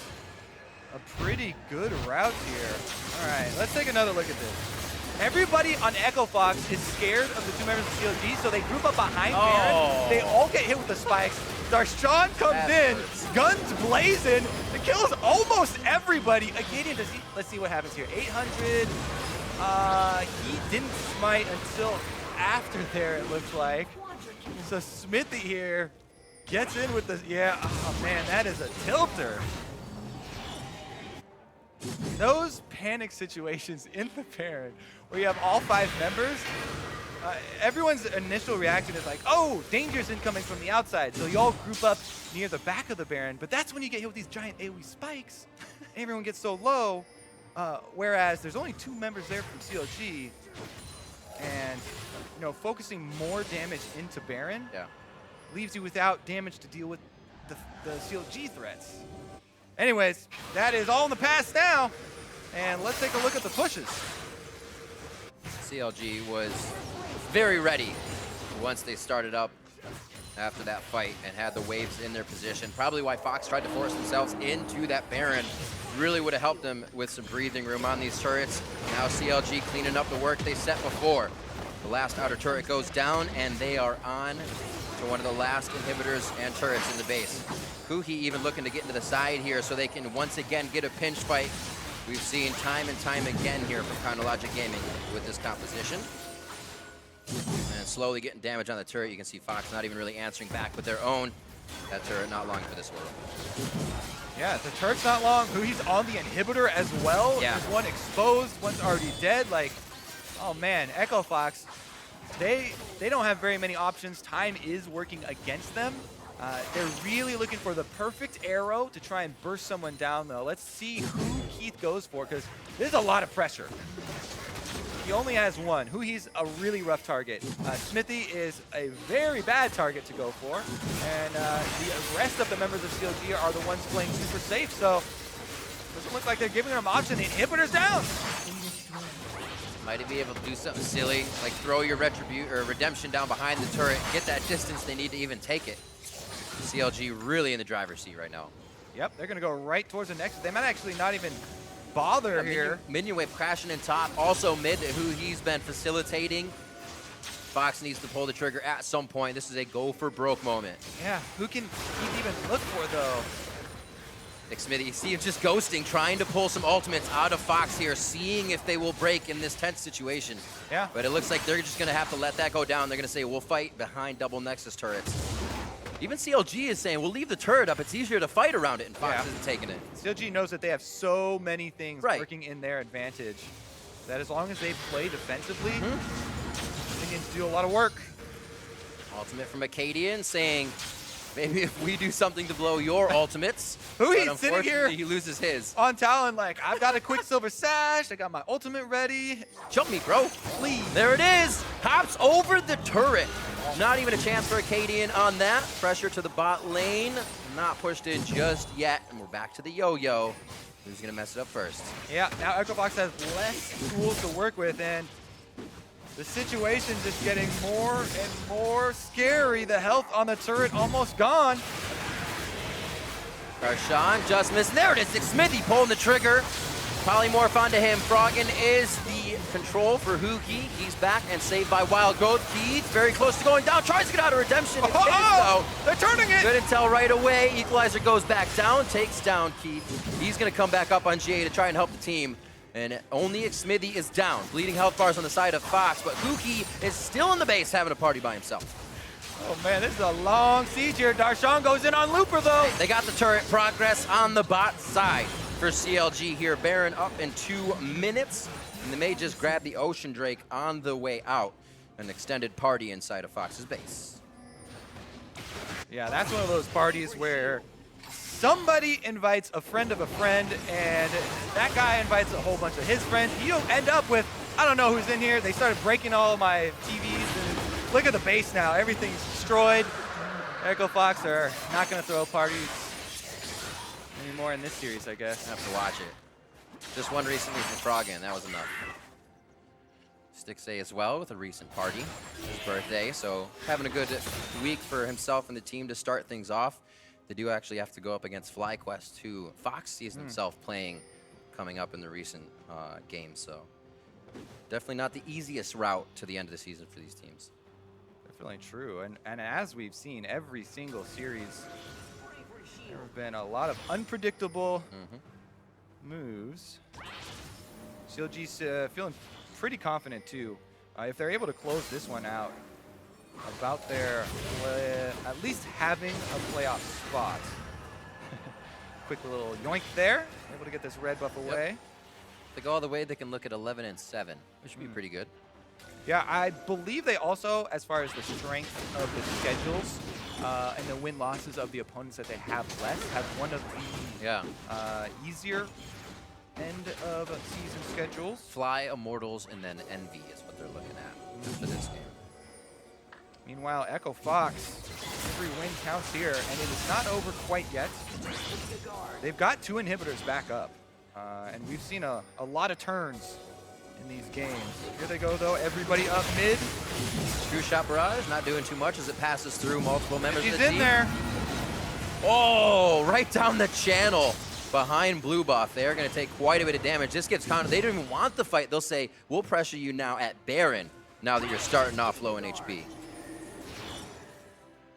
a pretty good route here. All right, let's take another look at this. Everybody on Echo Fox is scared of the 2 members of CLG, so they group up behind Baron. They all get hit with the spikes. Darshan comes in, guns blazing, it kills almost everybody. Acadian, let's see what happens here. 800, he didn't smite until after there, it looks like. So Smithy here gets in with the, oh man, that is a tilter. Those panic situations in the Baron, where you have all 5 members, everyone's initial reaction is like, oh, danger's incoming from the outside. So you all group up near the back of the Baron, but that's when you get hit with these giant AoE spikes. Everyone gets so low, whereas there's only 2 members there from CLG, and focusing more damage into Baron leaves you without damage to deal with the CLG threats. Anyways, that is all in the past now, and let's take a look at the pushes. CLG was very ready once they started up after that fight and had the waves in their position. Probably why Fox tried to force themselves into that Baron. Really would have helped them with some breathing room on these turrets. Now CLG cleaning up the work they set before. The last outer turret goes down, and they are on to one of the last inhibitors and turrets in the base. Kuhi even looking to get into the side here so they can once again get a pinch fight. We've seen time and time again here from Chronologic Gaming with this composition. And slowly getting damage on the turret. You can see Fox not even really answering back with their own. That turret not long for this world. Yeah, the turret's not long. Kuhi's on the inhibitor as well. Yeah. There's one exposed, one's already dead. Like, oh man, Echo Fox, they don't have very many options. Time is working against them. They're really looking for the perfect arrow to try and burst someone down, though. Let's see who Keith goes for, because there's a lot of pressure. He only has one. He's a really rough target. Smithy is a very bad target to go for, and the rest of the members of CLG are the ones playing super safe, so doesn't look like they're giving them an option. The inhibitor's down. Might be able to do something silly, like throw your redemption down behind the turret, get that distance they need to even take it. CLG really in the driver's seat right now. Yep, they're going to go right towards the next. They might actually not even bother here. Minion wave crashing in top. Also mid, he's been facilitating. Fox needs to pull the trigger at some point. This is a go for broke moment. Yeah, who can Keith even look for, though? Smithy, you see him just ghosting, trying to pull some ultimates out of Fox here, seeing if they will break in this tense situation. Yeah. But it looks like they're just going to have to let that go down. They're going to say, we'll fight behind double Nexus turrets. Even CLG is saying, we'll leave the turret up. It's easier to fight around it, and Fox isn't taking it. CLG knows that they have so many things working in their advantage that as long as they play defensively, they need to do a lot of work. Ultimate from Acadian saying, maybe if we do something to blow your ultimates. He's sitting here. He loses his. On Talon, like, I've got a Quicksilver Sash. I got my ultimate ready. Jump me, bro. Please. There it is. Hops over the turret. Not even a chance for Acadian on that. Pressure to the bot lane. Not pushed in just yet. And we're back to the yo-yo. Who's going to mess it up first? Yeah, now Echo Fox has less tools to work with, and the situation's just getting more and more scary. The health on the turret almost gone. Darshan just missed. There it is. Smithy pulling the trigger. Polymorph onto him. Froggen is the control for Huki. He's back and saved by Wild Growth. Keith very close to going down. Tries to get out of redemption. They're turning it. Good intel right away. Equalizer goes back down. Takes down Keith. He's going to come back up on GA to try and help the team. And only Smithy is down. Bleeding health bars on the side of Fox, but Huki is still in the base having a party by himself. Oh man, this is a long siege here. Darshan goes in on Looper though. They got the turret. Progress on the bot side for CLG here. Baron up in 2 minutes. And they may just grab the Ocean Drake on the way out. An extended party inside of Fox's base. Yeah, that's one of those parties where somebody invites a friend of a friend, and that guy invites a whole bunch of his friends. You end up with, I don't know who's in here. They started breaking all of my TVs. And look at the base now. Everything's destroyed. Echo Fox are not going to throw parties anymore in this series, I guess. Have to watch it. Just one recently from Froggen. That was enough. Stixay as well with a recent party. His birthday, so having a good week for himself and the team to start things off. They do actually have to go up against FlyQuest, who Fox sees himself playing coming up in the recent games. So definitely not the easiest route to the end of the season for these teams. Definitely true. And as we've seen, every single series, there have been a lot of unpredictable moves. CLG's feeling pretty confident, too. If they're able to close this one out, about their at least having a playoff spot. Quick little yoink there. Able to get this red buff away. Yep. If they go all the way, they can look at 11-7, which should be pretty good. Yeah, I believe they also, as far as the strength of the schedules and the win-losses of the opponents that they have left, have one of the easier end of season schedules. Fly, Immortals, and then Envy is what they're looking at for this game. Meanwhile, Echo Fox, every win counts here, and it is not over quite yet. They've got 2 inhibitors back up, and we've seen a lot of turns in these games. Here they go, though. Everybody up mid. True Shot Barrage not doing too much as it passes through multiple members of the team. He's in there. Oh, right down the channel behind Blue Buff. They're going to take quite a bit of damage. This gets countered. They don't even want the fight. They'll say, we'll pressure you now at Baron now that you're starting off low in HP.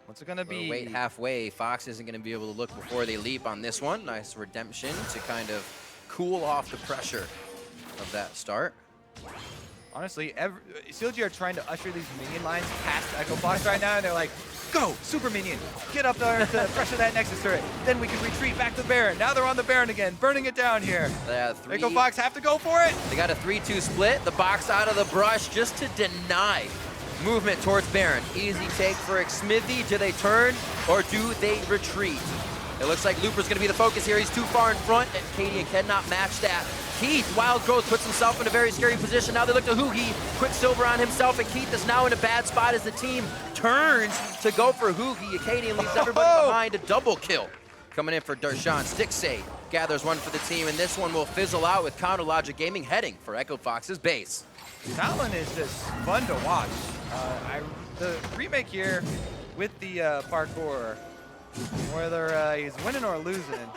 What's it going to be? Wait halfway. Fox isn't going to be able to look before they leap on this one. Nice redemption to kind of cool off the pressure of that start. Honestly, CLG are trying to usher these minion lines past Echo Fox right now, and they're like, go, super minion, get up there to pressure that Nexus turret. Then we can retreat back to the Baron. Now they're on the Baron again, burning it down here. Echo Fox have to go for it. They got a 3-2 split. The box out of the brush just to deny movement towards Baron. Easy take for Xmithy. Do they turn or do they retreat? It looks like Looper's going to be the focus here. He's too far in front, and Cadian cannot match that. Keith, Wild Growth, puts himself in a very scary position. Now they look to Hoogie. Quicksilver on himself, and Keith is now in a bad spot as the team turns to go for Hoogie. Cadian leaves everybody behind. A double kill coming in for Darshan. Stixay gathers one for the team, and this one will fizzle out with Counter Logic Gaming heading for Echo Fox's base. Talon is just fun to watch. The remake here with the parkour, whether he's winning or losing.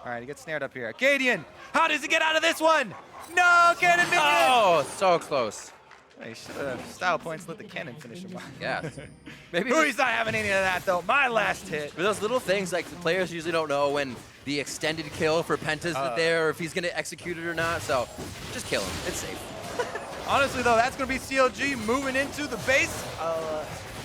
All right, he gets snared up here. Cadian, how does he get out of this one? No, cannon minion! Oh, so close. He should have style points, let the cannon finish him off. Yeah. Maybe he's not having any of that, though. My last hit. For those little things, like the players usually don't know when the extended kill for Penta's there, or if he's going to execute it or not. So just kill him. It's safe. Honestly, though, that's going to be CLG moving into the base.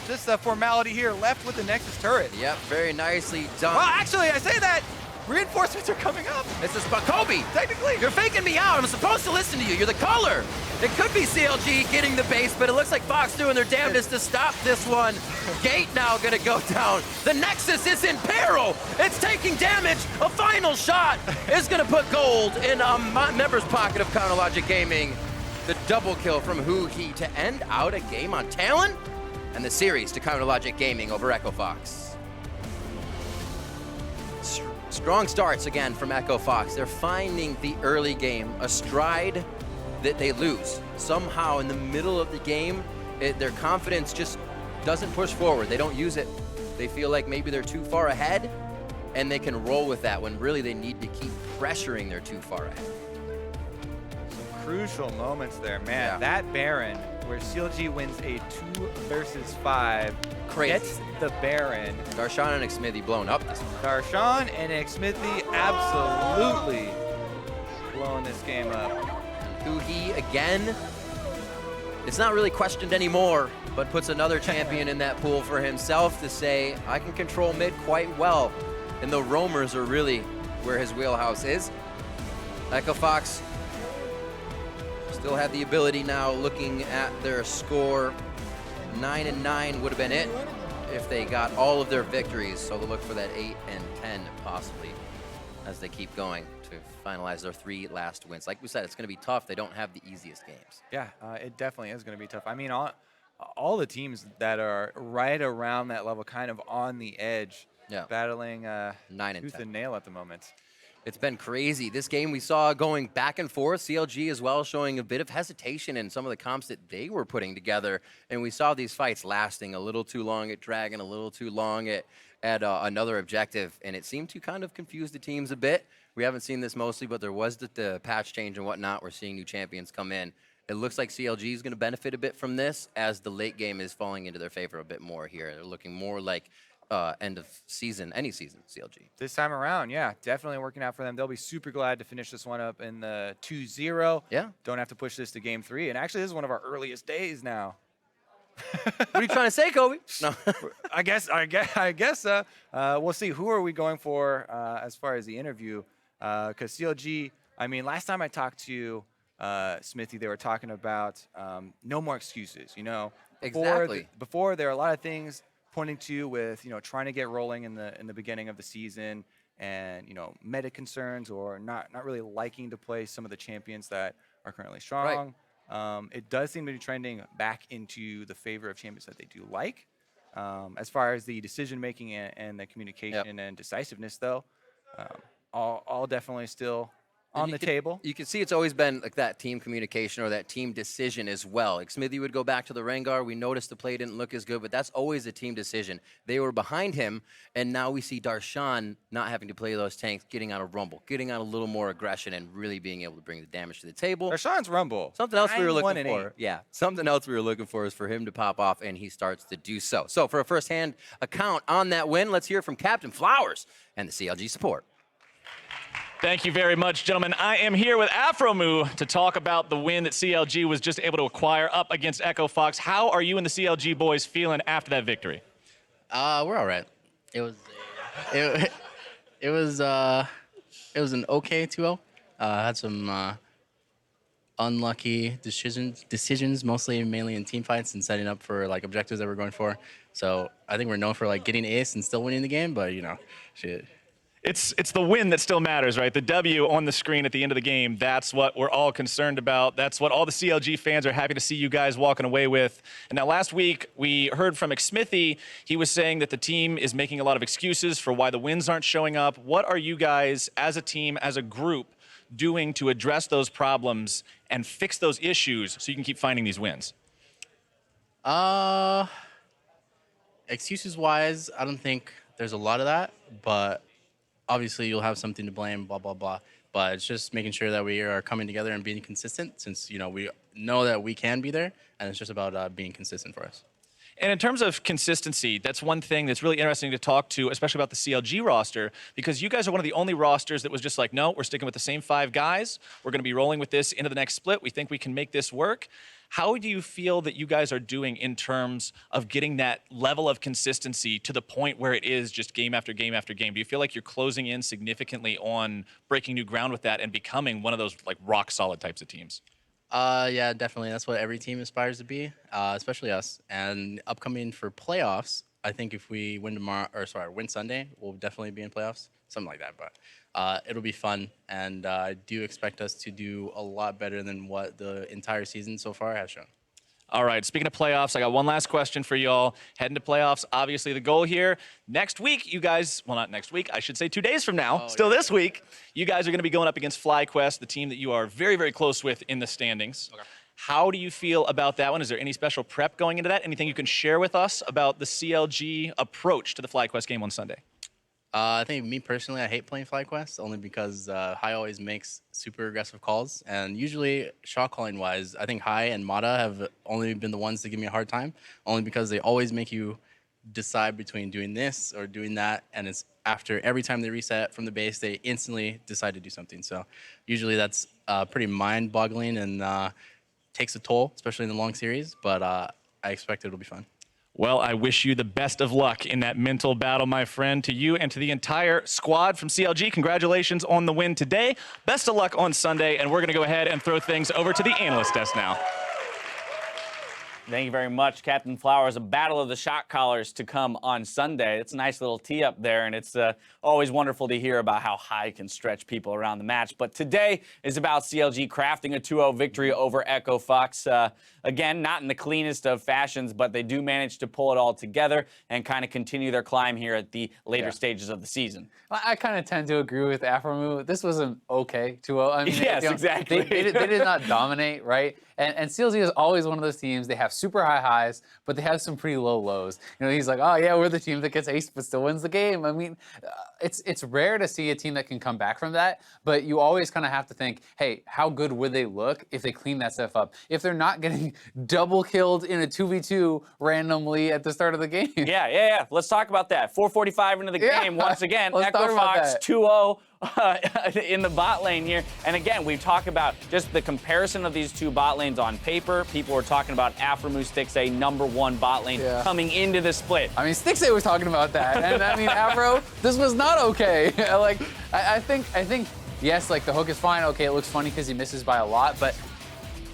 Just a formality here left with the Nexus turret. Yep, very nicely done. Well, actually, I say that. Reinforcements are coming up. This is Kobe. Technically. You're faking me out. I'm supposed to listen to you. You're the caller. It could be CLG getting the base, but it looks like Fox doing their damnedest to stop this one. Gate now going to go down. The Nexus is in peril. It's taking damage. A final shot is going to put gold in a member's pocket of Counter Logic Gaming. The double kill from Hoogie to end out a game on Talon, and the series to Counter Logic Gaming over Echo Fox. Strong starts again from Echo Fox. They're finding the early game a stride that they lose. Somehow in the middle of the game, their confidence just doesn't push forward. They don't use it. They feel like maybe they're too far ahead, and they can roll with that when really they need to keep pressuring they're too far ahead. Some crucial moments there, man. Yeah. That Baron, where CLG wins a 2 versus 5, gets the Baron. Darshan and Xmithy blown up this one. Darshan and Xmithy absolutely blowing this game up. Hoogie again. It's not really questioned anymore, but puts another champion in that pool for himself to say, I can control mid quite well. And the roamers are really where his wheelhouse is. Echo Fox still have the ability now, looking at their score. 9-9 would have been it if they got all of their victories. So they'll look for that 8-10 possibly as they keep going to finalize their 3 last wins. Like we said, it's going to be tough. They don't have the easiest games. Yeah, it definitely is going to be tough. I mean, all the teams that are right around that level, kind of on the edge, battling 9 tooth and nail at the moment. It's been crazy. This game we saw going back and forth. CLG as well showing a bit of hesitation in some of the comps that they were putting together. And we saw these fights lasting a little too long at Dragon, a little too long at at another objective, and it seemed to kind of confuse the teams a bit. We haven't seen this mostly, but there was the patch change and whatnot. We're seeing new champions come in. It looks like CLG is going to benefit a bit from this as the late game is falling into their favor a bit more here. They're looking more like end of season, any season, CLG. This time around, yeah, definitely working out for them. They'll be super glad to finish this one up in the 2-0. Yeah. Don't have to push this to game 3. And actually, this is one of our earliest days now. What are you trying to say, Kobe? No. I guess. We'll see. Who are we going for as far as the interview? Because CLG, I mean, last time I talked to Smithy, they were talking about no more excuses. You know, Exactly. Before there are a lot of things pointing to with trying to get rolling in the beginning of the season, and meta concerns or not really liking to play some of the champions that are currently strong. It does seem to be trending back into the favor of champions that they do like. As far as the decision making and the communication and decisiveness, though, all definitely still on the table. You can see it's always been like that team communication or that team decision as well. Like Smithy would go back to the Rengar. We noticed the play didn't look as good, but that's always a team decision. They were behind him, and now we see Darshan not having to play those tanks, getting out of Rumble, getting out a little more aggression, and really being able to bring the damage to the table. Darshan's Rumble. Something else we were looking 9-1-8. for. Yeah, something else we were looking for is for him to pop off, and he starts to do so. So for a first-hand account on that win, let's hear from Captain Flowers and the CLG support. Thank you very much, gentlemen. I am here with Afromoo to talk about the win that CLG was just able to acquire up against Echo Fox. How are you and the CLG boys feeling after that victory? We're all right. It was an okay 2-0. Had some unlucky decisions, mainly in team fights and setting up for like objectives that we're going for. So I think we're known for like getting ace and still winning the game, but shit. It's the win that still matters, right? The W on the screen at the end of the game, that's what we're all concerned about. That's what all the CLG fans are happy to see you guys walking away with. And now last week, we heard from McSmithy. He was saying that the team is making a lot of excuses for why the wins aren't showing up. What are you guys, as a team, as a group, doing to address those problems and fix those issues so you can keep finding these wins? Excuses-wise, I don't think there's a lot of that, but obviously you'll have something to blame, blah, blah, blah. But it's just making sure that we are coming together and being consistent since, we know that we can be there, and it's just about being consistent for us. And in terms of consistency, that's one thing that's really interesting to talk to, especially about the CLG roster, because you guys are one of the only rosters that was just like, no, we're sticking with the same 5 guys. We're going to be rolling with this into the next split. We think we can make this work. How do you feel that you guys are doing in terms of getting that level of consistency to the point where it is just game after game after game? Do you feel like you're closing in significantly on breaking new ground with that and becoming one of those like rock solid types of teams? Yeah, definitely. That's what every team aspires to be, especially us. And upcoming for playoffs, I think if we win win Sunday, we'll definitely be in playoffs, something like that. But it'll be fun, and I do expect us to do a lot better than what the entire season so far has shown. All right, speaking of playoffs, I got one last question for y'all. Heading to playoffs, obviously the goal here. Next week, you guys, well, not next week, I should say 2 days from now, this week, you guys are going to be going up against FlyQuest, the team that you are very, very close with in the standings. Okay. How do you feel about that one? Is there any special prep going into that? Anything you can share with us about the CLG approach to the FlyQuest game on Sunday? I think me personally, I hate playing FlyQuest only because High always makes super aggressive calls. And usually, shot calling wise, I think High and Mata have only been the ones to give me a hard time, only because they always make you decide between doing this or doing that. And it's after every time they reset from the base, they instantly decide to do something. So usually that's pretty mind boggling and takes a toll, especially in the long series. But I expect it'll be fun. Well, I wish you the best of luck in that mental battle, my friend. To you and to the entire squad from CLG, congratulations on the win today. Best of luck on Sunday, and we're going to go ahead and throw things over to the analyst desk now. Thank you very much, Captain Flowers. A battle of the shot callers to come on Sunday. It's a nice little tee up there, and it's always wonderful to hear about how High can stretch people around the match. But today is about CLG crafting a 2-0 victory over Echo Fox. Again, not in the cleanest of fashions, but they do manage to pull it all together and kind of continue their climb here at the later stages of the season. I kind of tend to agree with Afromoo. This was an okay 2-0. I mean, yes, exactly. They did not dominate, right? And CLG is always one of those teams. They have super high highs, but they have some pretty low lows. You know, he's like, oh yeah, we're the team that gets ace but still wins the game. I mean, it's rare to see a team that can come back from that, but you always kind of have to think, hey, how good would they look if they clean that stuff up? If they're not getting double killed in a 2v2 randomly at the start of the game. Yeah. Let's talk about that. 4:45 into the game. Once again, Let's talk about Equifox that. 2-0 in the bot lane here. And again, we talk about just the comparison of these two bot lanes on paper. People were talking about Aframu Stixxay #1 bot lane coming into the split. I mean, Stixxay was talking about that, and I mean, Afro, this was not okay. Like, I think, yes, like the hook is fine. Okay, it looks funny because he misses by a lot, but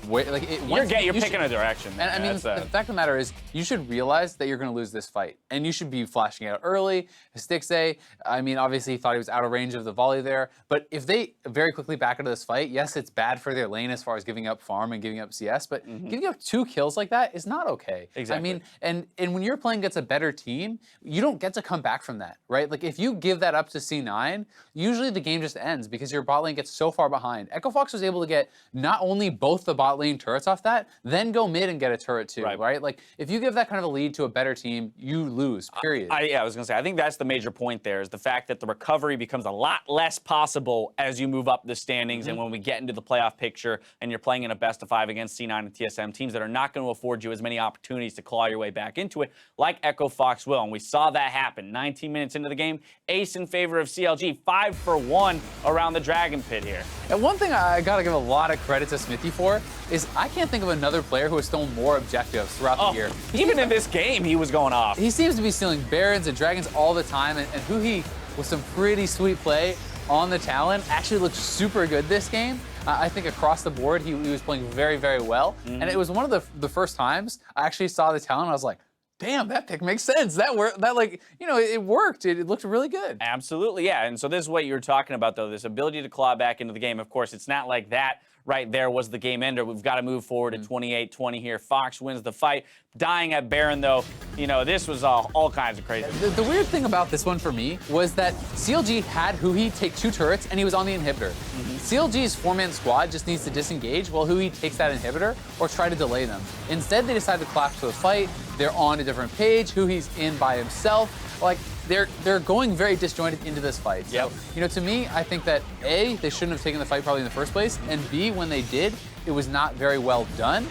like You're picking a direction. And I mean, the fact of the matter is, you should realize that you're going to lose this fight, and you should be flashing out early. Stixxay, I mean, obviously he thought he was out of range of the volley there, but if they very quickly back into this fight, yes, it's bad for their lane as far as giving up farm and giving up CS, but giving up 2 kills like that is not okay. Exactly. I mean, and when you're playing against a better team, you don't get to come back from that, right? Like if you give that up to C9, usually the game just ends because your bot lane gets so far behind. Equifox was able to get not only both the bot lane turrets off that, then go mid and get a turret too, right? Like if you give that kind of a lead to a better team, you lose, period. Yeah, I was gonna say, I think that's the major point there, is the fact that the recovery becomes a lot less possible as you move up the standings and when we get into the playoff picture and you're playing in a best of 5 against C9 and TSM, teams that are not going to afford you as many opportunities to claw your way back into it, like Equifox will. And we saw that happen 19 minutes into the game. Ace in favor of CLG, 5 for 1 around the Dragon Pit here. And one thing I gotta give a lot of credit to Smithy for is I can't think of another player who has stolen more objectives throughout the year. Even in this game, he was going off. He seems to be stealing Barons and Dragons all the time, and Huhi, with some pretty sweet play on the Talon, actually looked super good this game. I think across the board, he was playing very, very well. And it was one of the first times I actually saw the Talon, and I was like, damn, that pick makes sense. That like, you know, it worked. It looked really good. Absolutely, yeah. And so this is what you were talking about, though, this ability to claw back into the game. Of course, it's not like that right there was the game ender. We've got to move forward to 28-20 here. Fox wins the fight. Dying at Baron, though, you know, this was all kinds of crazy. The weird thing about this one for me was that CLG had Huhi take 2 turrets, and he was on the inhibitor. CLG's 4-man squad just needs to disengage while Huhi takes that inhibitor or try to delay them. Instead, they decide to collapse to the fight. They're on a different page. Huhi's in by himself. Like, they're going very disjointed into this fight. So, you know, to me, I think that A, they shouldn't have taken the fight probably in the first place, and B, when they did, it was not very well done.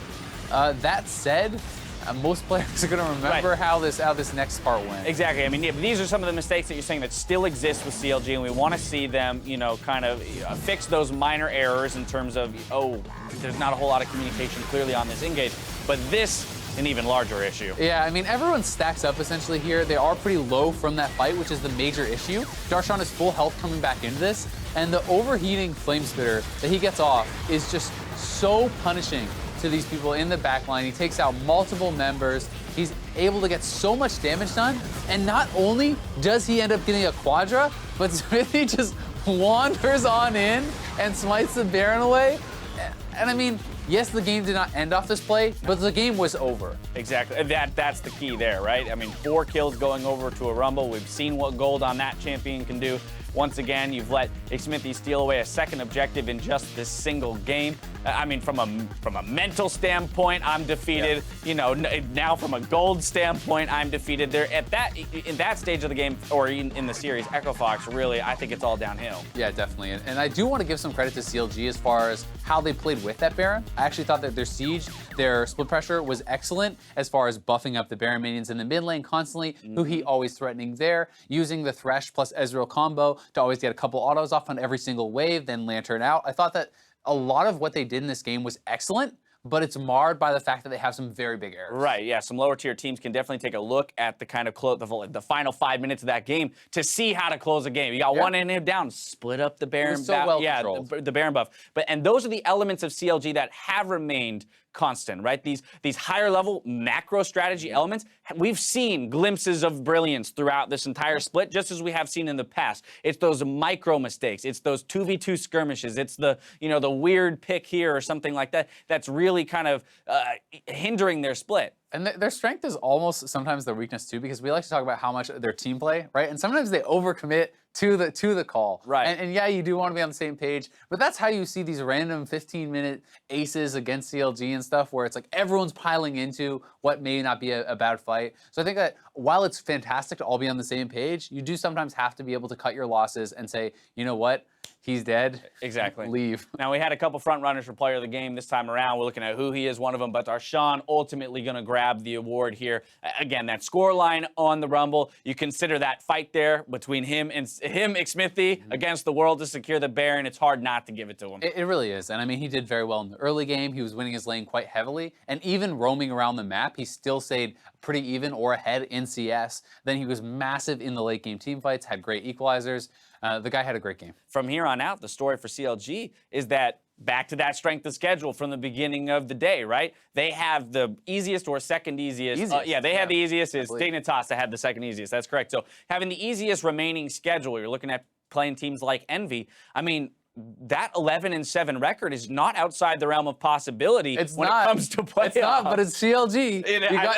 That said, most players are going to remember how this next part went. Exactly. I mean, these are some of the mistakes that you're saying that still exist with CLG, and we want to see them, you know, kind of fix those minor errors in terms of, there's not a whole lot of communication clearly on this engage, but this, an even larger issue. Yeah, I mean, everyone stacks up essentially here. They are pretty low from that fight, which is the major issue. Darshan is full health coming back into this, and the overheating flame spitter that he gets off is just so punishing to these people in the back line. He takes out multiple members. He's able to get so much damage done, and not only does he end up getting a quadra, but Smithy just wanders on in and smites the Baron away. And I mean, yes, the game did not end off this play, but the game was over. Exactly. That's the key there, right? I mean, 4 kills going over to a Rumble. We've seen what gold on that champion can do. Once again, you've let Smithy steal away a second objective in just this single game. I mean, from a mental standpoint, I'm defeated. You know, now from a gold standpoint, I'm defeated. There in that stage of the game, or in the series, Equifox, really, I think it's all downhill. Yeah, definitely. And I do want to give some credit to CLG as far as how they played with that Baron. I actually thought that their siege, their split pressure was excellent as far as buffing up the Baron minions in the mid lane constantly. Huhi always threatening there, using the Thresh plus Ezreal combo to always get a couple autos off on every single wave, then Lantern out. I thought that a lot of what they did in this game was excellent, but it's marred by the fact that they have some very big errors. Right, yeah, some lower tier teams can definitely take a look at the kind of the final 5 minutes of that game to see how to close a game. You got one inhib down, split up the Baron buff. So well controlled. the Baron buff. And those are the elements of CLG that have remained constant, right? These higher level macro strategy elements, we've seen glimpses of brilliance throughout this entire split, just as we have seen in the past. It's those micro mistakes. It's those 2v2 skirmishes. It's the weird pick here or something like that that's really kind of hindering their split. And their strength is almost sometimes their weakness too, because we like to talk about how much their team play, right? And sometimes they overcommit to the call. Right. And yeah, you do want to be on the same page, but that's how you see these random 15-minute aces against CLG and stuff, where it's like everyone's piling into what may not be a bad fight. So I think that while it's fantastic to all be on the same page, you do sometimes have to be able to cut your losses and say, you know what? He's dead. Exactly. Leave. Now, we had a couple front runners for player of the game this time around. We're looking at who he is, one of them, but Darshan ultimately going to grab the award here. Again, that score line on the Rumble, you consider that fight there between him, Xmithy, against the world to secure the Baron. It's hard not to give it to him. It really is. And I mean, he did very well in the early game. He was winning his lane quite heavily. And even roaming around the map, he still stayed pretty even or ahead in CS. Then he was massive in the late game team fights, had great equalizers. The guy had a great game. From here on out, the story for CLG is that back to that strength of schedule from the beginning of the day, right? They have the easiest or second easiest. They had the easiest. It's Dignitas that had the second easiest. That's correct. So having the easiest remaining schedule, you're looking at playing teams like Envy. I mean, that 11-7 record is not outside the realm of possibility it comes to playoffs. It's not, but it's CLG.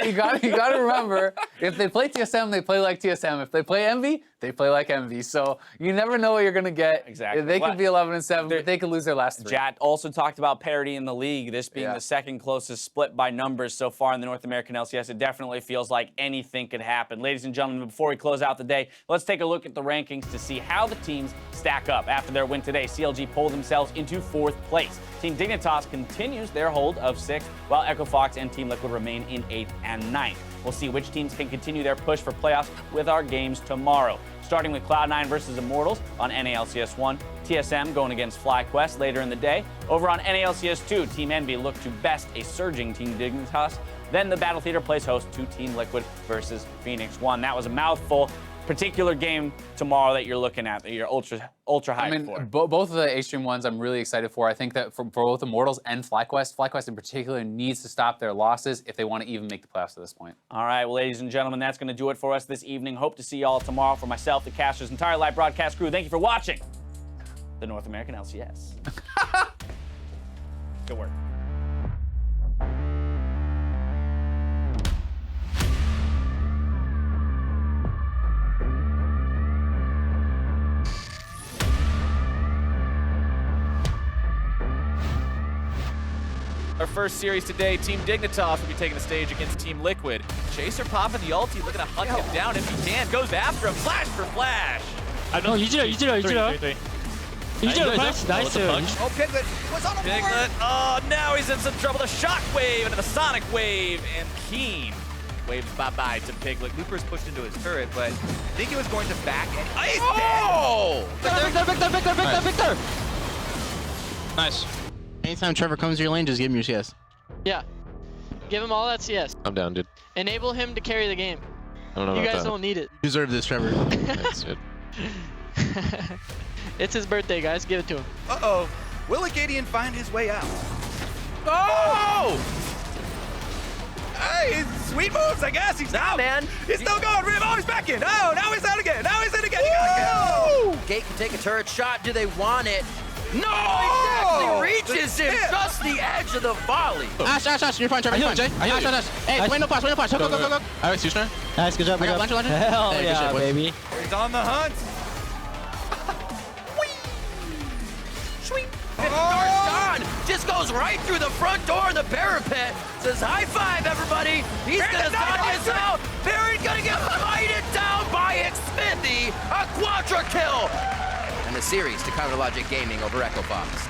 You got to remember, if they play TSM, they play like TSM. If they play Envy, they play like Envy. So you never know what you're going to get. Exactly. They could be 11-7, but they could lose their last 3. Jat also talked about parity in the league, this being the second closest split by numbers so far in the North American LCS. It definitely feels like anything could happen. Ladies and gentlemen, before we close out the day, let's take a look at the rankings to see how the teams stack up. After their win today, CLG pulled themselves into 4th place. Team Dignitas continues their hold of 6th, while Echo Fox and Team Liquid remain in 8th and 9th. We'll see which teams can continue their push for playoffs with our games tomorrow. Starting with Cloud9 versus Immortals on NALCS1, TSM going against FlyQuest later in the day. Over on NALCS2, Team Envy look to best a surging Team Dignitas. Then the Battle Theater plays host to Team Liquid versus Phoenix 1. That was a mouthful. Particular game tomorrow that you're looking at that you're ultra hyped for? Both of the A-Stream ones I'm really excited for. I think that for both Immortals and FlyQuest in particular needs to stop their losses if they want to even make the playoffs at this point. All right, well, ladies and gentlemen, that's going to do it for us this evening. Hope to see you all tomorrow. For myself, the casters, entire live broadcast crew, thank you for watching the North American LCS. Good work. Our first series today, Team Dignitas will be taking the stage against Team Liquid. Chaser popping the ulti, looking to hunt him down if he can. Goes after him, flash for flash. 유지려. 나이스. Oh, Piglet was on a Piglet, oh, now he's in some trouble. The shock wave into the sonic wave, and Keen waves bye-bye to Piglet. Looper's pushed into his turret, but I think he was going to back and he's Victor. Nice. Anytime Trevor comes to your lane, just give him your CS. Yeah. Give him all that CS. I'm down, dude. Enable him to carry the game. I don't know You about guys that. don't need it. You deserve this, Trevor. That's it. It's his birthday, guys. Give it to him. Uh-oh. Will Acadian find his way out? Oh! Hey, sweet moves, I guess. He's out, man. He's still going. Oh, he's back in. Oh, now he's out again. Now he's in again. He got a kill. Gate can take a turret shot. Do they want it? No! He actually reaches him just the edge of the volley. Ash, you're fine, Trevor. You're fine, Jay. Ash. Hey, wait, no flash. Go. All right, Susna. Nice, good job. I got lunch. Hell Hey, good yeah, shit, boys. baby. He's on the hunt. Darshan just goes right through the front door of the parapet. Says, high five, everybody. He's going to send this out. Baron's going to get fighted down by Xmithy. A quadra kill. And the series to Counter Logic Gaming over Echo Fox.